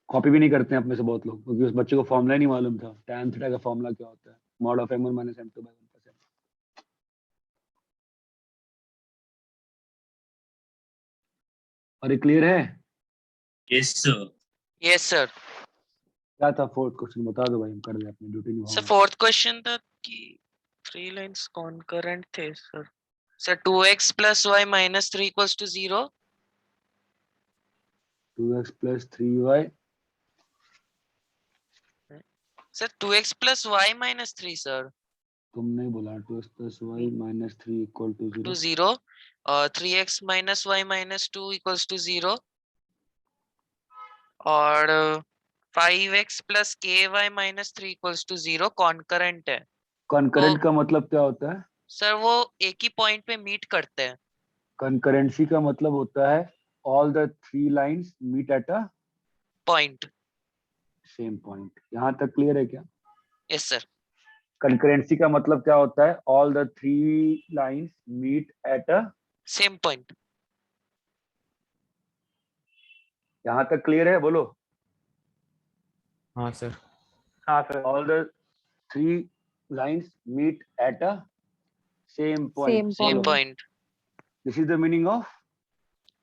कॉपी भी नहीं करते हैं अपने से बहुत लोग, क्योंकि उस बच्चे को फॉर्मूला ही नहीं मालूम था tan थीटा का फॉर्मूला क्या होता है, mod of m1 minus m2 by 1 + m। और ये क्लियर है?
Yes sir.
Yes sir.
क्या था फोर्थ क्वेश्चन? बता दो भाई, हम कर दे अपनी ड्यूटी
सर
निभाओ।
फोर्थ क्वेश्चन था कि 3 लाइंस कॉन्करेंट थे sir. Sir 2x plus y minus 3 equals to 0.
2x plus 3y
sir 2x plus y minus 3 sir
तुमने बोला 2x plus y minus 3 equal to
to
0।
0. 3x minus y minus 2 equals to 0. और 5x plus ky minus 3 equals to 0 concurrent है.
Concurrent का मतलब क्या होता है?
Sir वो एक ही पॉइंट पे मीट करते हैं.
कंकरेंसी का मतलब होता है all the 3 lines meet at a
point.
Same point. यहाँ तक क्लियर है क्या?
Yes sir.
कंकरेंसी का मतलब क्या होता है? All the 3 lines meet at a.
Same point.
यहाँ तक क्लियर है बोलो?
हाँ सर.
हाँ sir.
All the 3 lines meet at a same point.
Same point.
This is the meaning of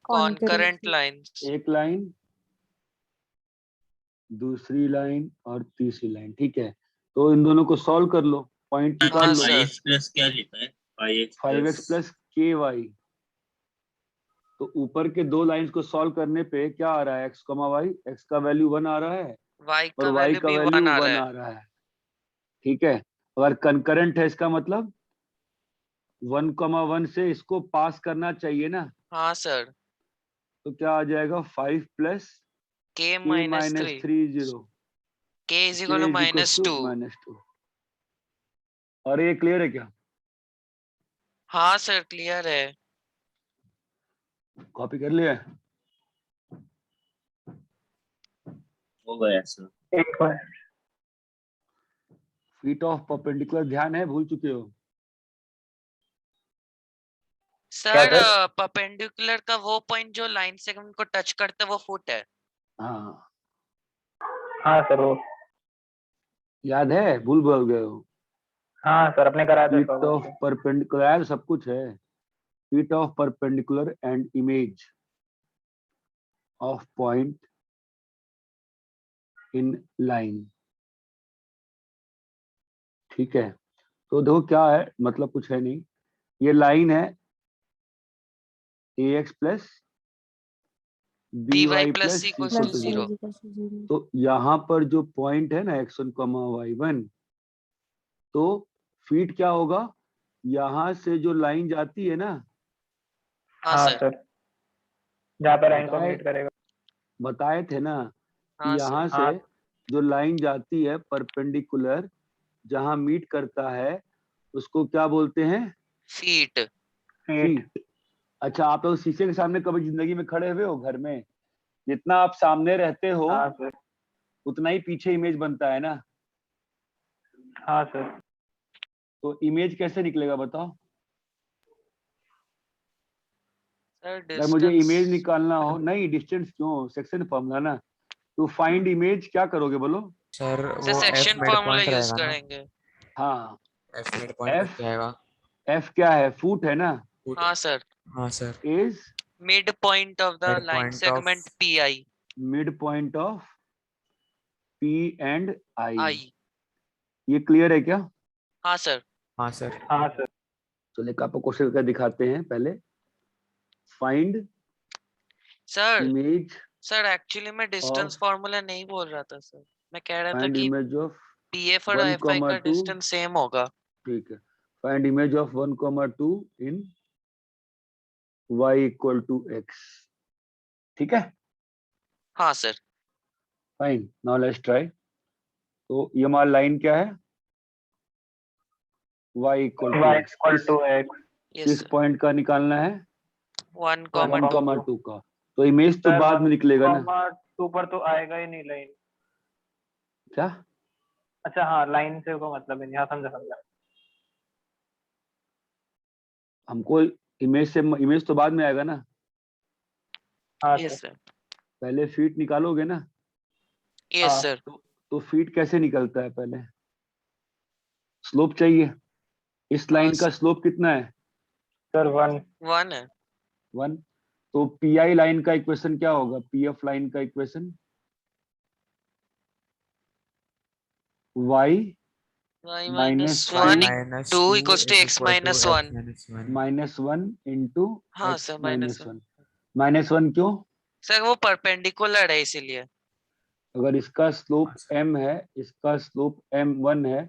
concurrent lines.
एक लाइन, दूसरी लाइन और तीसरी लाइन। ठीक है, तो इन दोनों को सॉल्व कर लो, पॉइंट निकाल लो।
सर.
5x प्लस क्या लिखा है?
5x plus ky। तो ऊपर के दो लाइंस को सॉल्व करने पे क्या आ रहा है? x, y, x का वैल्यू 1 आ रहा है
y का
और y
वैल्यू
का
भी
वैल्यू
1 आ
1
रहा
आ
है.
रहा है। ठीक है, अगर कंकरेंट है इसका मतलब 1, 1 से इसको पास करना चाहिए ना।
हाँ सर.
तो क्या आ जाएगा? 5 plus
k
k
minus
minus
3.
3 0
k is equal to minus 2.
-2। और ये क्लियर है क्या?
हाँ सर क्लियर है.
कॉपी कर लिया?
हो गया सर।
एक बार.
फीट ऑफ परपेंडिकुलर ध्यान है, भूल चुके हो?
सर परपेंडिकुलर का वो पॉइंट जो लाइन सेगमेंट को टच करता है वो फुट है.
हाँ,
हाँ सर वो
याद है, भूल भूल गए हो?
हाँ सर, अपने कराया था
फीट
इसका
ऑफ परपेंडिकुलर, सब कुछ है। Feet of perpendicular and image of point in line. ठीक है, तो देखो क्या है, मतलब कुछ है नहीं, ये लाइन है ax plus
dy
by
plus
plus
c equals
equal
to
to
Plus y
0.
is equals to 0.
तो यहाँ पर जो पॉइंट है ना x1, y1, तो फीट क्या होगा, यहाँ से जो लाइन जाती है ना,
हाँ
हाँ
सर,
सर, जहाँ पर लाइन को
बताए
मीट करेगा।
बताए थे ना कि
हाँ
यहाँ
सर,
से
हाँ
जो लाइन जाती है परपेंडिकुलर, जहाँ मीट करता है, उसको क्या बोलते हैं?
feet.
फीट।
फीट। अच्छा, आप लोग शीशे के सामने कभी जिंदगी में खड़े हुए हो घर में? जितना आप सामने रहते हो
हाँ सर।
उतना ही पीछे इमेज बनता है ना,
हाँ सर।
तो इमेज कैसे निकलेगा बताओ?
सर
अगर मुझे इमेज
distance.
निकालना हो, नहीं डिस्टेंस क्यों, सेक्शन फॉर्मूला ना, तो फाइंड इमेज क्या करोगे बोलो?
सर
सर
वो F
section
mid
formula
point
use
रहेगा ना,
करेंगे.
हाँ,
एफ मिड पॉइंट
एफ
बन जाएगा।
एफ क्या है, फुट है ना,
हाँ सर,
हाँ sir,
is
mid point of the
mid
line
point of
segment pi.
Mid point of P and I.
I.
ये क्लियर है क्या?
हाँ सर.
हाँ सर,
हाँ सर।
चलिए एक आपको क्वेश्चन करके दिखाते हैं। पहले find
sir
image
sir actually मैं डिस्टेंस
ऑफ
फॉर्मूला नहीं बोल रहा था सर. मैं कह रहा था
फाइंड
कि
इमेज ऑफ
pf और
1,
fi का
2,
डिस्टेंस सेम होगा.
ठीक है, find image of 1, 2 in y equal to x। ठीक है,
हाँ sir.
Fine, now let's try. तो ये हमारा लाइन क्या है, y equal to
y
x,
equal to x।
Yes
किस
सर.
पॉइंट का निकालना है?
1,
1,
2.
2 का। तो इमेज तो
सर
बाद में निकलेगा ना,
1,2 पर तो आएगा ही नहीं लाइन।
क्या?
अच्छा हाँ, लाइन से को मतलब ही नहीं। हाँ समझा समझा।
हमको इमेज तो बाद में आएगा ना,
हाँ
यस
सर।
सर.
पहले फीट निकालोगे ना,
यस
हाँ।
सर.
तो फीट कैसे निकलता है? पहले स्लोप चाहिए, इस
हाँ
लाइन का
सर.
स्लोप कितना है?
सर 1।
1 है.
1। तो पी आई लाइन का इक्वेशन क्या होगा, पी एफ लाइन का equation? y
y
minus
minus
y
1
minus
2
to
equals to
is
x
equal to
minus
x
1.
Minus one.
Minus 1 into
हाँ
एक्स
सर,
माइनस
-1.
1। माइनस 1 क्यों?
Sir वो perpendicular है इसीलिए.
अगर इसका स्लोप
हाँ सर,
m है, इसका स्लोप m1 है,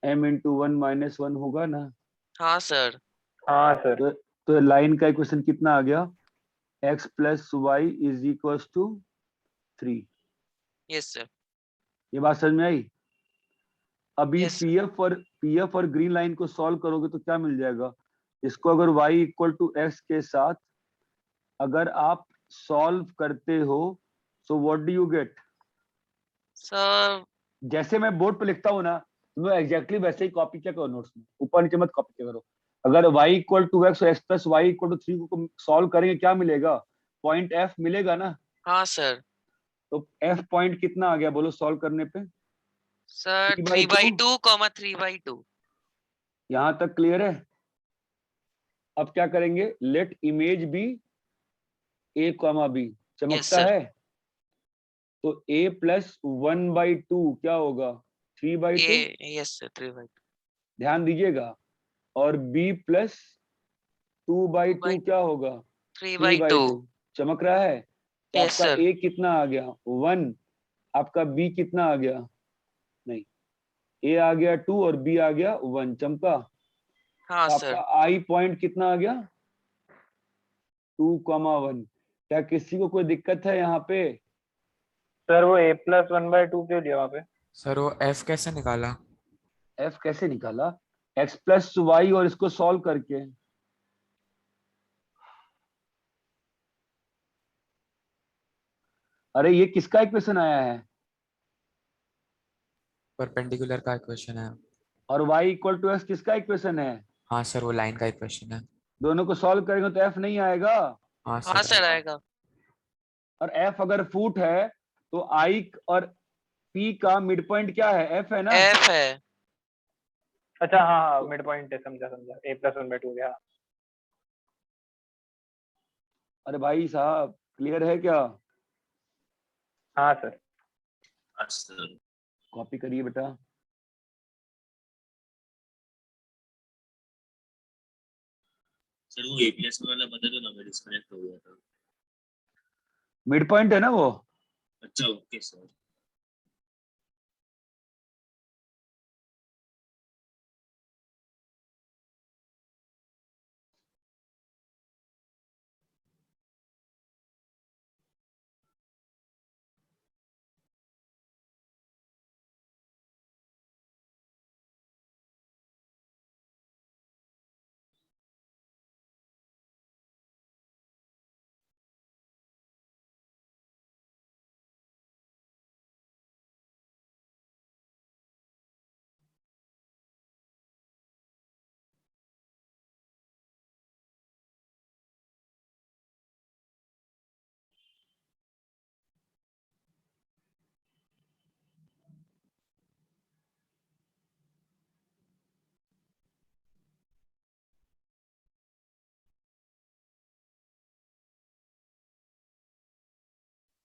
m इंटू 1 माइनस 1 होगा ना,
हाँ सर.
हाँ सर।
तो लाइन का इक्वेशन कितना आ गया, x plus y is equal to 3।
Yes sir.
ये बात समझ में आई? अभी
यस.
पीएफ और ग्रीन लाइन को सॉल्व करोगे तो क्या मिल जाएगा, इसको अगर y इक्वल टू एक्स के साथ अगर आप सॉल्व करते हो, so what do you get?
Sir
जैसे मैं बोर्ड पे लिखता हूँ ना, तुम एग्जैक्टली वैसे ही कॉपी क्या करो नोट्स में, ऊपर नीचे मत कॉपी क्या करो। अगर y इक्वल टू एक्स और x plus y equal to 3 को सॉल्व करेंगे, क्या मिलेगा? पॉइंट f मिलेगा ना।
हाँ सर.
तो f पॉइंट कितना आ गया बोलो सॉल्व करने पे?
सर
3/2।
3/2, 3/2.
यहां तक क्लियर है? अब क्या करेंगे, let image be a, b।
Yes
चमकता
सर.
है? तो a प्लस 1/2 क्या होगा, 3/2।
Yes sir, 3/2.
ध्यान दीजिएगा। और b प्लस 2/2 क्या होगा,
3/2.
3/2। चमक रहा है? तो
यस
आपका
सर.
a कितना आ गया, 1। आपका b कितना आ गया, नहीं, a आ गया 2 और b आ गया 1। चमका?
हाँ
तो आपका
सर.
i पॉइंट कितना आ गया, 2, 1। क्या किसी को कोई दिक्कत है यहाँ पे?
सर वो a प्लस 1/2 क्यों लिया वहाँ पे?
सर वो एफ कैसे निकाला?
f कैसे निकाला, x प्लस वाई और इसको सॉल्व करके। अरे ये किसका इक्वेशन आया है,
परपेंडिकुलर का इक्वेशन है।
और y इक्वल टू एक्स किसका इक्वेशन है?
हाँ सर, वो लाइन का इक्वेशन है।
दोनों को सॉल्व करेंगे तो f नहीं आएगा।
हाँ
हाँ
सर
सर
आएगा।
आएगा.
और f अगर फुट है तो i और P का मिड पॉइंट क्या है? F है ना?
F है।
अच्छा हाँ हाँ मिड पॉइंट है, समझा समझा, a+1/2 गया।
अरे भाई साहब क्लियर है क्या?
हाँ सर।
हाँ सर।
कॉपी करिए बेटा।
सर वो एपीएस वाला बता दो ना, मैं डिस्कनेक्ट हो गया था।
मिड पॉइंट है ना वो?
अच्छा okay sir.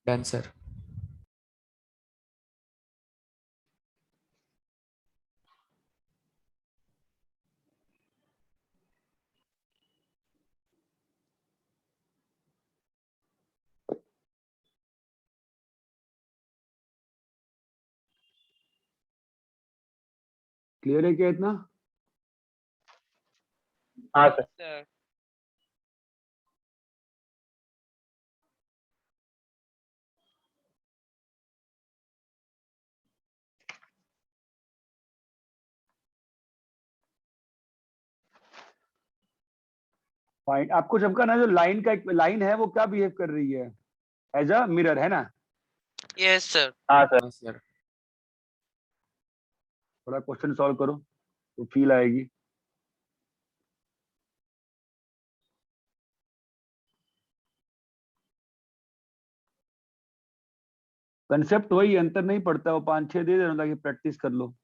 Done sir.
Clear है क्या इतना?
हाँ सर।
Sir.
फाइन। आपको सबका ना जो लाइन का एक लाइन है वो क्या बिहेव कर रही है? एज अ मिरर, है ना?
Yes, sir.
हाँ सर।
हाँ सर।
थोड़ा क्वेश्चन सॉल्व करो तो फील आएगी। कंसेप्ट वही, अंतर नहीं पड़ता। वो 5-6 दे देना ताकि प्रैक्टिस कर लो।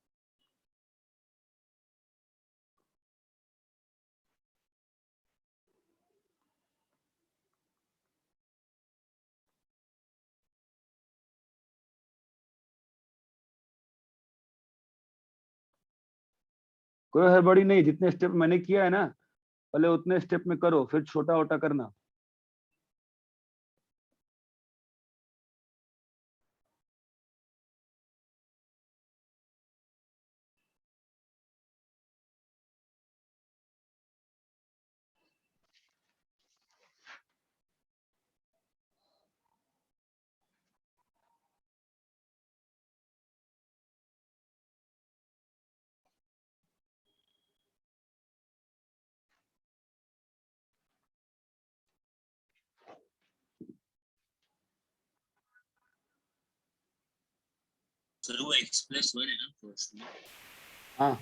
कोई हड़बड़ी नहीं, जितने स्टेप मैंने किया है ना पहले उतने स्टेप में करो, फिर छोटा छोटा करना।
सर वो x+1 है ना फर्स्ट में?
हाँ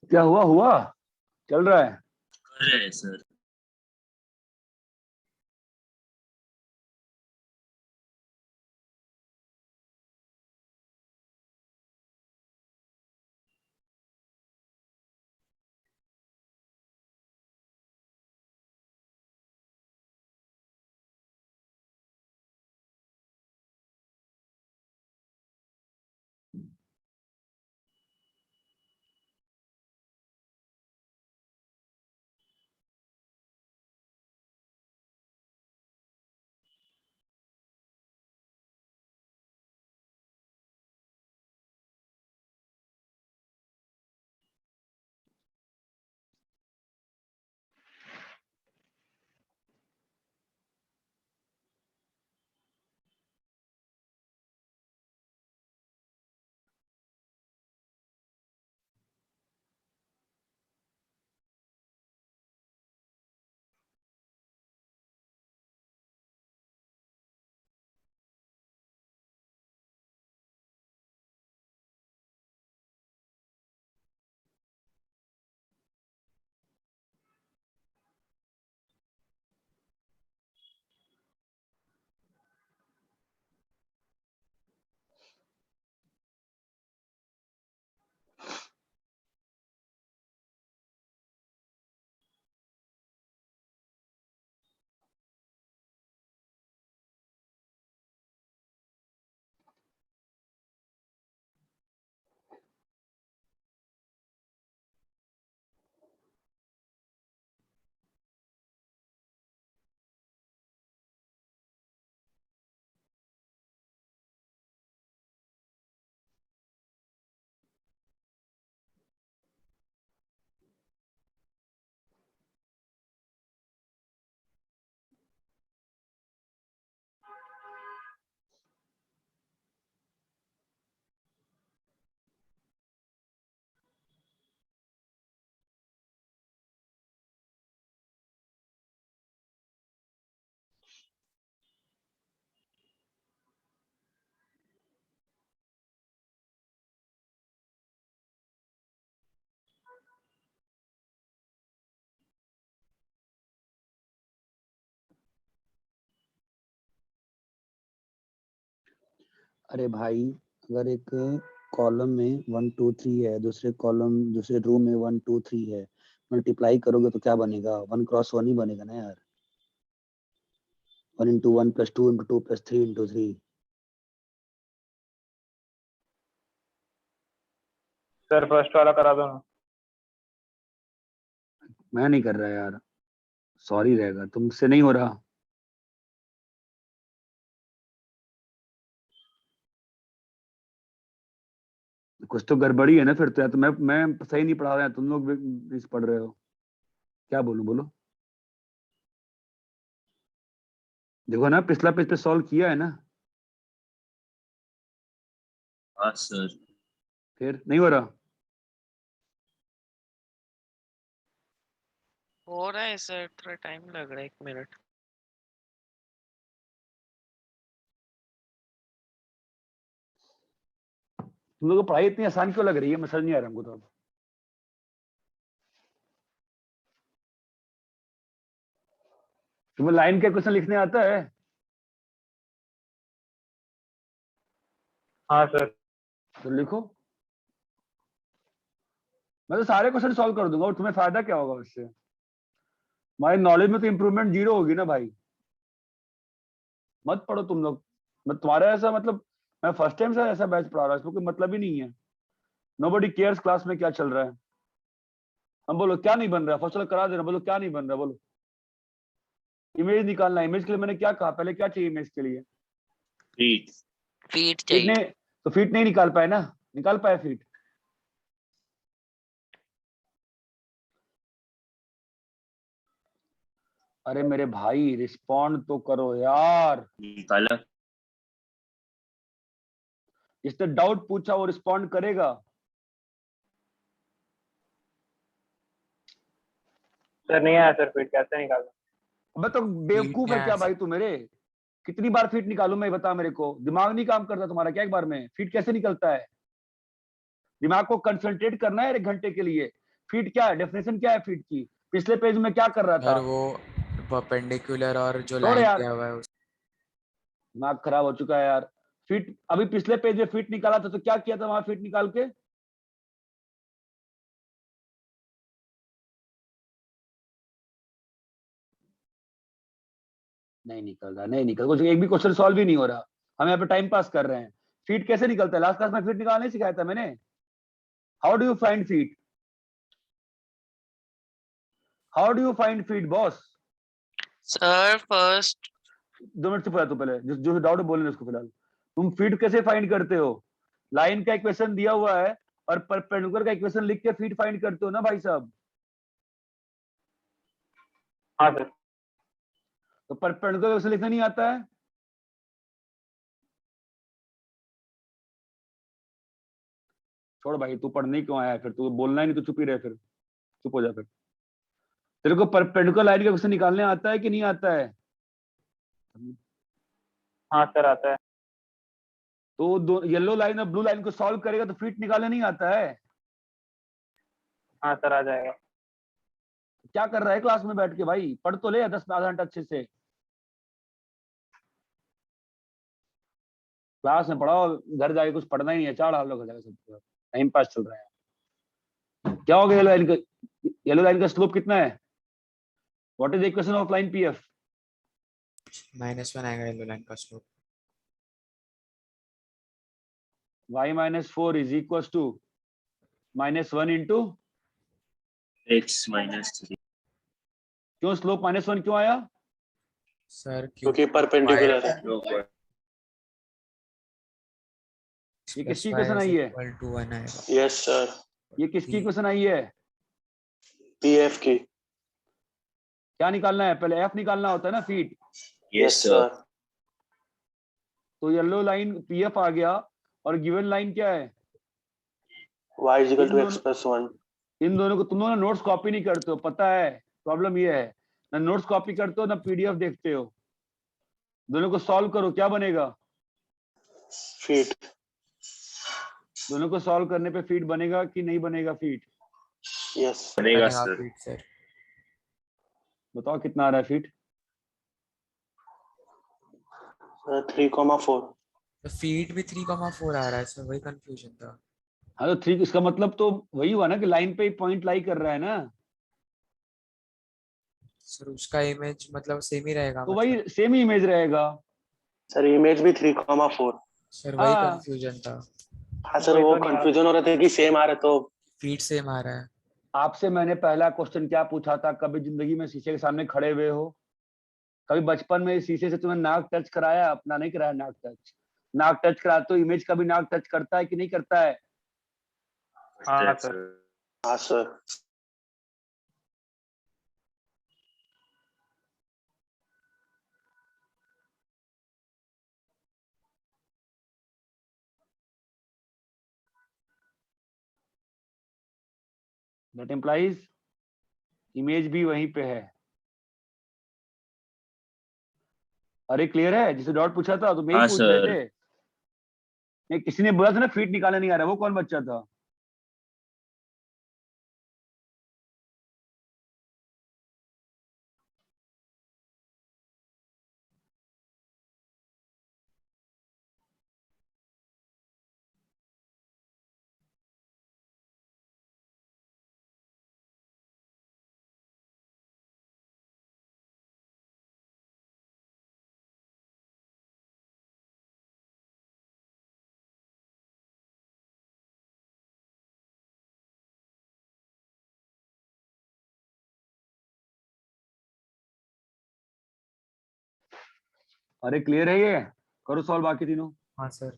क्या हुआ हुआ चल रहा है?
कर रहे हैं सर।
अरे भाई, अगर एक कॉलम में 1 2 3 है, दूसरे कॉलम दूसरे रो में 1 2 3 है, मल्टीप्लाई करोगे तो क्या बनेगा? 1 क्रॉस 1 ही बनेगा ना यार। 1 into 1 plus 2 into 2 plus 3 into 3।
Sir first वाला करा दो ना।
मैं नहीं कर रहा यार, सॉरी रहेगा, तुमसे नहीं हो रहा। कुछ तो गड़बड़ी है ना फिर तो, या तो मैं सही नहीं पढ़ा रहा, या तुम लोग भी नहीं पढ़ रहे हो। क्या बोलूं, बोलो। देखो ना, पिछला पेज पे सॉल्व किया है ना,
हाँ सर।
फिर नहीं हो रहा।
हो रहा है सर, थोड़ा टाइम लग रहा है, 1 मिनट।
तुम लोगों को पढ़ाई इतनी आसान क्यों लग रही है? मैं समझ नहीं आ रहा हमको तो अब। तुम्हें लाइन के क्वेश्चन लिखने आता है?
हाँ सर।
तो लिखो, मैं तो सारे क्वेश्चन सॉल्व कर दूंगा, और तुम्हें फायदा क्या होगा उससे? हमारी नॉलेज में तो इंप्रूवमेंट जीरो होगी ना भाई। मत पढ़ो तुम लोग। मैं तुम्हारे ऐसा मतलब, मैं फर्स्ट टाइम से ऐसा बैच पढ़ा रहा हूँ, इसमें कोई मतलब ही नहीं है। नोबडी केयर्स क्लास में क्या चल रहा है। हम बोलो क्या नहीं बन रहा, फर्स्ट वाला करा देना, बोलो क्या नहीं बन रहा, बोलो। इमेज निकालना, इमेज के लिए मैंने क्या कहा पहले, क्या चाहिए इमेज के लिए?
फीट।
फीट
फीट
चाहिए।
नहीं तो फीट नहीं निकाल पाए ना, निकाल पाए फीट? अरे मेरे भाई, रिस्पॉन्ड तो करो यार।
निकाला।
जिसने डाउट पूछा वो रिस्पॉन्ड करेगा।
सर नहीं आया सर, फिर कैसे निकालना?
अबे तो बेवकूफ है क्या भाई तू मेरे? कितनी बार फीट निकालू मैं, बता मेरे को, दिमाग नहीं काम करता तुम्हारा क्या? एक बार में फीट कैसे निकलता है? दिमाग को कंसंट्रेट करना है 1 घंटे के लिए, फीट क्या है, डेफिनेशन क्या है फीट की? पिछले पेज में क्या कर रहा
सर
था?
वो परपेंडिकुलर और जो
छोड़
लाइन
यार,
दिया हुआ है
दिमाग खराब हो चुका है यार। फीट, अभी पिछले पेज में फीट निकाला था तो क्या किया था वहां फीट निकाल के? नहीं निकल रहा, नहीं निकल, कुछ एक भी क्वेश्चन सॉल्व ही नहीं हो रहा। हम यहाँ पे टाइम पास कर रहे हैं। फीट कैसे निकलता है? लास्ट क्लास में फीट निकालना नहीं सिखाया था मैंने। How do you find feet? How do you find feet boss?
Sir, first
2 minute चुप रहा तू पहले, जो डाउट है बोलने उसको फिलहाल। तुम फीट कैसे फाइंड करते हो? लाइन का इक्वेशन दिया हुआ है और परपेंडिकुलर का इक्वेशन लिख के फीट फाइंड करते हो ना भाई साहब।
हाँ सर।
तो परपेंडिकुलर इक्वेशन लिखना नहीं आता है? छोड़ भाई, तू पढ़ने क्यों आया है? फिर तू बोलना ही नहीं तो चुप ही रहे, फिर चुप हो जा। फिर तेरे को परपेंडिकुलर लाइन का क्वेश्चन निकालने आता है कि नहीं आता है?
हाँ सर आता है।
तो दो येलो लाइन और ब्लू लाइन को सॉल्व करेगा तो फीट निकालने नहीं आता है?
हाँ सर आ जाएगा।
क्या कर रहा है क्लास में बैठ के भाई? पढ़ तो ले 10 आधा घंटा अच्छे से। क्लास में पढ़ाओ, घर जाके कुछ पढ़ना ही नहीं है, चार हाल हो जाएगा सब, टाइम पास चल रहा है। क्या हो गया येलो लाइन का? येलो लाइन का स्लोप कितना है? What is the equation of line PF?
-1 आएगा येलो लाइन का slope.
y - 4 is equals to -1 into,
x - 3
क्यों स्लोप -1 क्यों आया?
सर
क्योंकि परपेंडिकुलर है।
ये किसकी इक्वेशन आई है?
=1 आएगा।
Yes sir.
ये किसकी इक्वेशन आई है?
पीएफ की।
क्या निकालना है? पहले एफ निकालना होता है ना, फीट।
Yes sir.
तो येलो लाइन पीएफ आ गया और गिवन लाइन क्या है?
y = x + 1।
इन दोनों को तुम लोग नोट्स कॉपी नहीं करते हो, पता है। प्रॉब्लम ये है, ना नोट्स कॉपी करते हो ना पीडीएफ देखते हो। दोनों को सॉल्व करो, क्या बनेगा?
फीट।
दोनों को सॉल्व करने पे फीट बनेगा कि नहीं बनेगा फीट?
यस
बनेगा
बनेगा
सर।
Feet sir.
बताओ कितना आ रहा है फीट?
3,4।
तो फीट भी 3,4 आ रहा है सर, वही कंफ्यूजन था।
हाँ तो 3, इसका मतलब तो वही हुआ ना कि लाइन पे पॉइंट लाई कर रहा है ना,
सर उसका इमेज मतलब सेम ही रहेगा
तो
मतलब।
वही सेम ही इमेज रहेगा।
सर इमेज भी 3,4।
सर वही
हाँ।
कंफ्यूजन था।
हाँ सर
वही
वो
तो नहीं आ रहा।
कंफ्यूजन हो रहा था कि सेम आ रहा तो।
फीट सेम आ रहा है।
आपसे मैंने पहला क्वेश्चन क्या पूछा था? कभी जिंदगी में शीशे के सामने खड़े हुए हो? कभी बचपन में शीशे से तुम्हें नाक टच कराया? अपना नहीं कराया नाक टच। नाक टच करा तो इमेज का भी नाक टच करता है कि नहीं करता है?
हाँ सर।
हाँ सर।
दैट इम्प्लाइज इमेज भी वहीं पे है। अरे क्लियर है? जिसे डॉट पूछा था तो मैं ही
हाँ
पूछ रहे
सर।
थे। नहीं, किसी ने बोला था ना फीट निकालने नहीं आ रहा, वो कौन बच्चा था? अरे क्लियर है ये? करो सॉल्व बाकी तीनों।
हाँ सर।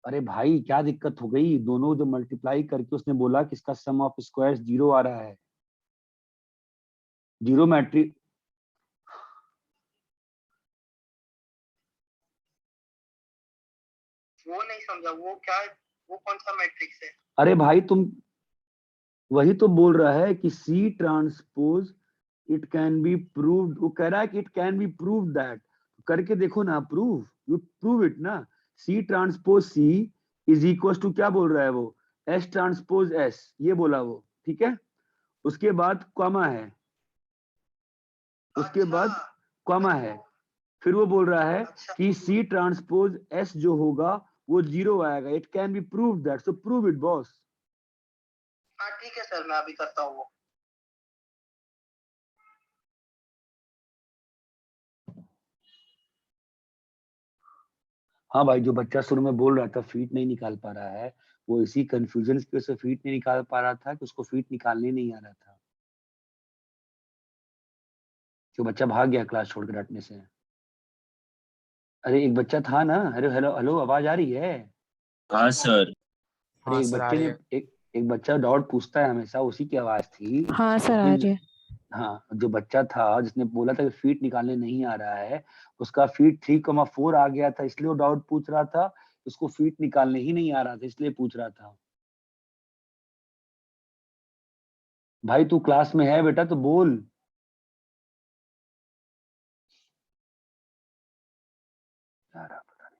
अरे भाई क्या दिक्कत हो गई? दोनों जो मल्टीप्लाई करके उसने बोला कि इसका सम ऑफ स्क्वायर्स 0 आ रहा है। Zero matrix.
वो नहीं समझा, वो क्या, वो कौन सा मैट्रिक्स है?
अरे भाई तुम वही तो बोल रहा है कि C transpose it can be proved. वो कह रहा है कि it can be proved that. करके देखो ना, प्रूव, यू प्रूव इट ना। C transpose C is equal to क्या बोल रहा है वो? एस ट्रांसपोज एस, ये बोला वो, ठीक है। उसके बाद कॉमा है, उसके बाद
अच्छा,
कॉमा है, फिर वो बोल रहा है
अच्छा।
कि सी ट्रांसपोज एस जो होगा वो 0 आएगा। It can B prove that, so prove it boss.
हाँ ठीक है सर, मैं अभी करता हूँ वो।
हाँ भाई, जो बच्चा शुरू में बोल रहा था फीट नहीं निकाल पा रहा है, वो इसी कंफ्यूजन की वजह से फीट नहीं निकाल पा रहा था कि उसको फीट निकालने नहीं आ रहा था। जो बच्चा भाग गया क्लास छोड़कर रटने से। अरे एक बच्चा था ना, अरे हेलो हेलो, आवाज आ रही है?
हाँ सर।
अरे
हाँ
एक
सर आ
बच्चे
रही
ने
है।
एक बच्चा डाउट पूछता है हमेशा, उसी की आवाज थी।
हाँ सर आ
उसने,
रही है।
हाँ, जो बच्चा था जिसने बोला था कि फीट निकालने नहीं आ रहा है, उसका फीट 3,4 आ गया था, इसलिए वो डाउट पूछ रहा था। उसको फीट निकालने ही नहीं आ रहा था, इसलिए पूछ रहा था। भाई तू क्लास में है बेटा तो बोल। यार पता नहीं,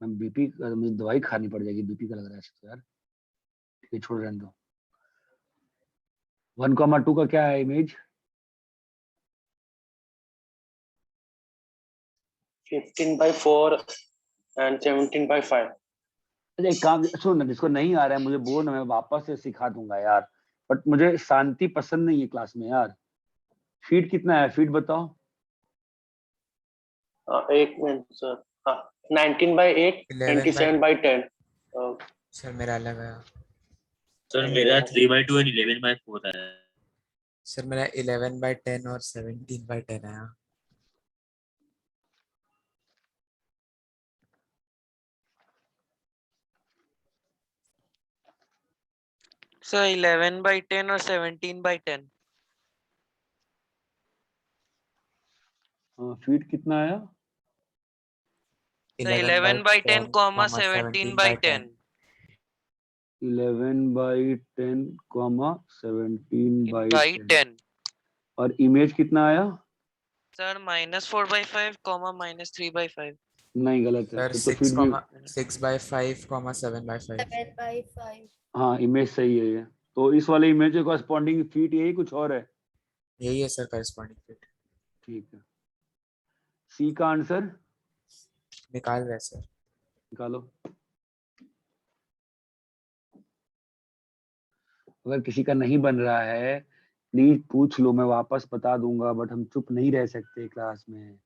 मैं बीपी, मुझे दवाई खानी पड़ जाएगी बीपी का लग रहा है ऐसे तो यार। ठीक है, छोड़ रहने दो। 1,2 का क्या है इमेज?
15/4 and 17/5।
अच्छा एक काम सुन ना, जिसको नहीं आ रहा है मुझे बोल ना, मैं वापस से सिखा दूंगा यार। बट मुझे शांति पसंद नहीं है क्लास में यार। फीट कितना है, फीट बताओ।
एक मिनट सर। हाँ, 19/8,
11 बाय
27/10।
सर मेरा अलग है।
सर मेरा 3/2 एंड 11/4 है।
सर मेरा 11/10 और 17/10 है।
सर 11/10 और 17/10।
फीट कितना आया?
Sir 11/10 comma
17/10।
17/10।
11/10 कॉमा 17/10।
बाई 10।
और इमेज कितना आया?
Sir -4/5 comma -3/5।
नहीं, गलत है
सर
तो फीट भी।
6/5 7/5।
7/5।
हाँ इमेज सही है ये। तो इस वाले इमेज के कॉरस्पॉन्डिंग फीट यही कुछ और है।
यही है सर करस्पॉन्डिंग फिट।
ठीक है, सी का आंसर
निकाल रहे हैं सर।
निकालो। अगर किसी का नहीं बन रहा है प्लीज पूछ लो, मैं वापस बता दूंगा, बट हम चुप नहीं रह सकते क्लास में।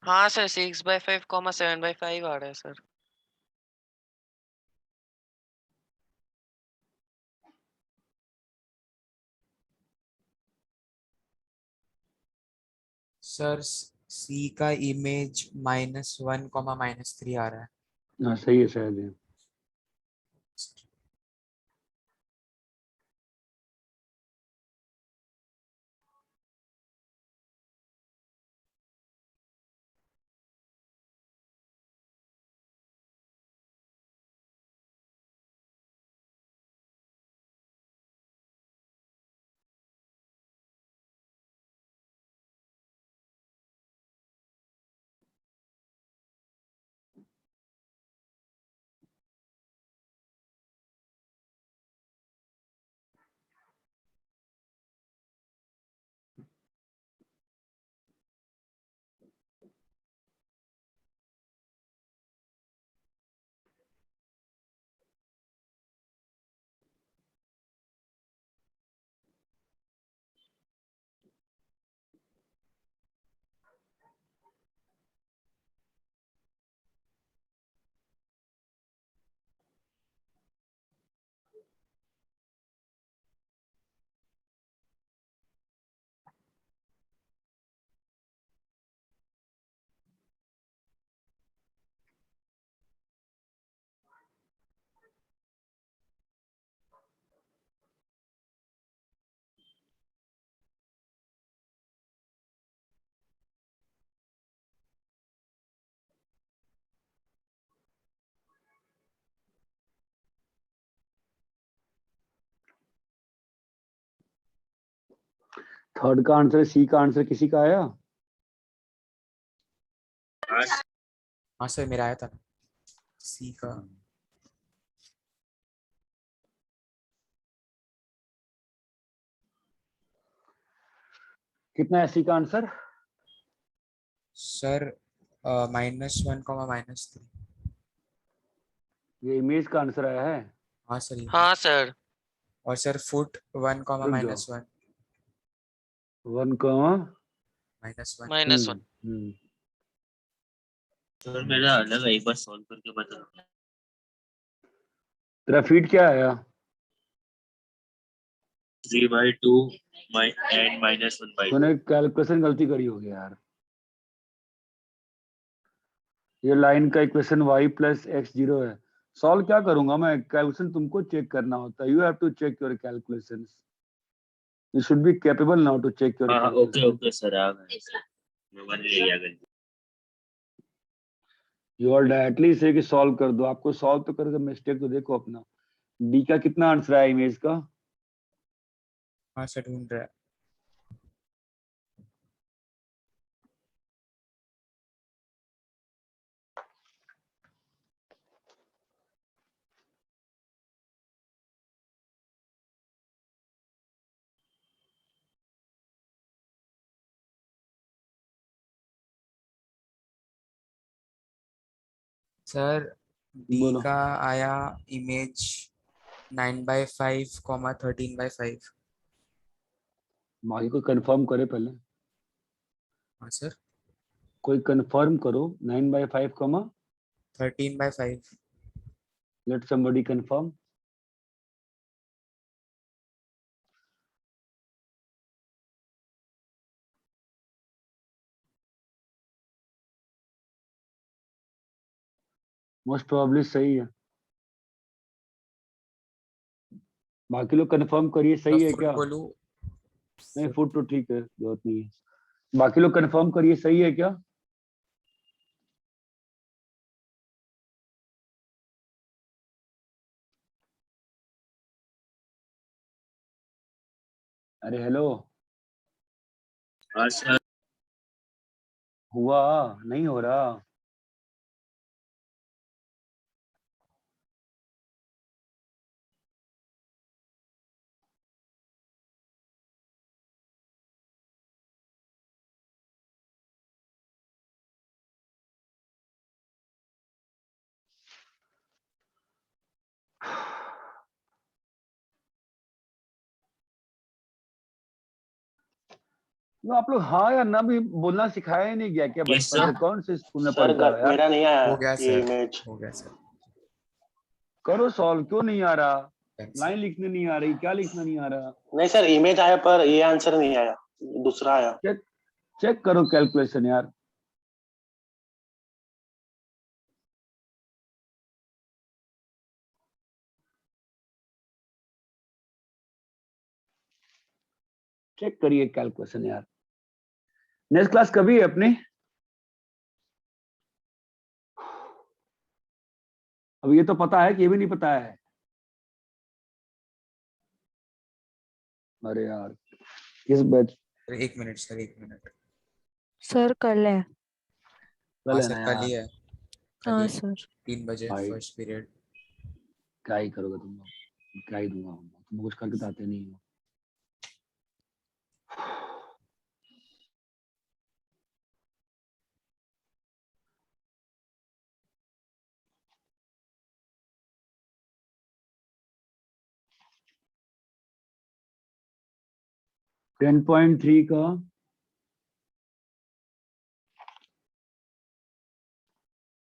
हाँ सर 6/5 कॉमा 7/5 आ रहा है सर।
सर सी का इमेज -1 -3 आ रहा है।
हाँ सही है शायद ये। थर्ड का आंसर, सी का आंसर किसी का आया?
हाँ सर मेरा आया था सी का।
कितना है सी का आंसर?
सर -1, -3।
ये इमेज का आंसर आया है।
हाँ सर ये।
हाँ सर।
और सर फुट 1,
रुक जाओ।
-1,
1 का
-1।
सर मेरा अलग है, एक बार सॉल्व करके बता दो।
तेरा फीट क्या आया?
3/2 and -1/2।
तूने कैलकुलेशन गलती करी होगी यार। ये लाइन का इक्वेशन y + x0 है। सॉल्व क्या करूंगा मैं? कैलकुलेशन तुमको चेक करना होता है। You have to check your calculations. You should be capable now to check your
हाँ ओके
कैलकुलेशन।
ओके सर, आ गए मैं मान लिया गलती।
यू आर डायरेक्टली से कि सॉल्व कर दो। आपको सॉल्व तो करके मिस्टेक तो देखो अपना। डी का कितना आंसर आया इमेज का?
हाँ सर ढूंढ रहा है। सर डी
बोलो।
का आया इमेज 9/5, 13/5।
बाकी कोई कंफर्म करे पहले।
हाँ सर
कोई कंफर्म करो 9/5,
13/5।
Late somebody confirm. Most probably सही है। बाकी लोग कंफर्म करिए सही है
फुट
क्या?
बोलूं?
नहीं फुट तो ठीक है, जरूरत नहीं है। बाकी लोग कंफर्म करिए सही है क्या? अरे हेलो,
हाँ सर।
हुआ नहीं हो रहा? तो आप लोग हाँ या ना भी बोलना सिखाया ही नहीं गया क्या
Yes,
बचपन से?
sir.
कौन से स्कूल में
सर
पढ़ता है यार?
मेरा नहीं आया
हो गया
ये
सर,
इमेज।
हो गया सर।
करो सॉल्व। क्यों नहीं आ रहा?
Thanks,
लाइन लिखने नहीं आ रही, क्या लिखना नहीं आ रहा?
नहीं सर, इमेज आया पर ये आंसर नहीं आया, दूसरा आया।
चेक करो कैलकुलेशन यार। चेक करिए कैलकुलेशन यार। नेक्स्ट क्लास कभी है अपनी? अब ये तो पता है कि ये भी नहीं पता है। अरे यार किस batch?
Sir 1 minute sir, 1 minute.
Sir कल है।
कल
हाँ
है
सर
ना
कल ही
यार?
है, कल
हाँ
ही
सर।
3 बजे
भाई
फर्स्ट पीरियड।
क्या ही करोगे तुम लोग? क्या ही दूंगा तुम कुछ करके तो आते नहीं हो। टेन पॉइंट थ्री का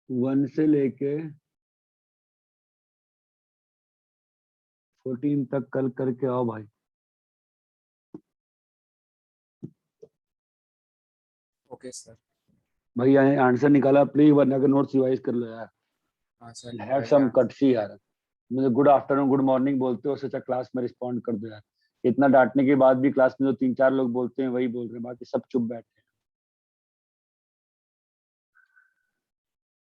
1 से लेके 14 तक कल करके आओ भाई।
Okay sir.
भाई आंसर निकाला प्लीज, वरना के नोट्स रिवाइज कर लो यार।
हाँ सर
हैव सम कटसी यार। मुझे गुड आफ्टरनून गुड मॉर्निंग बोलते हो, सोचा क्लास में रिस्पॉन्ड कर दो यार। इतना डांटने के बाद भी क्लास में जो 3-4 लोग बोलते हैं वही बोल रहे हैं, बाकी सब चुप बैठे।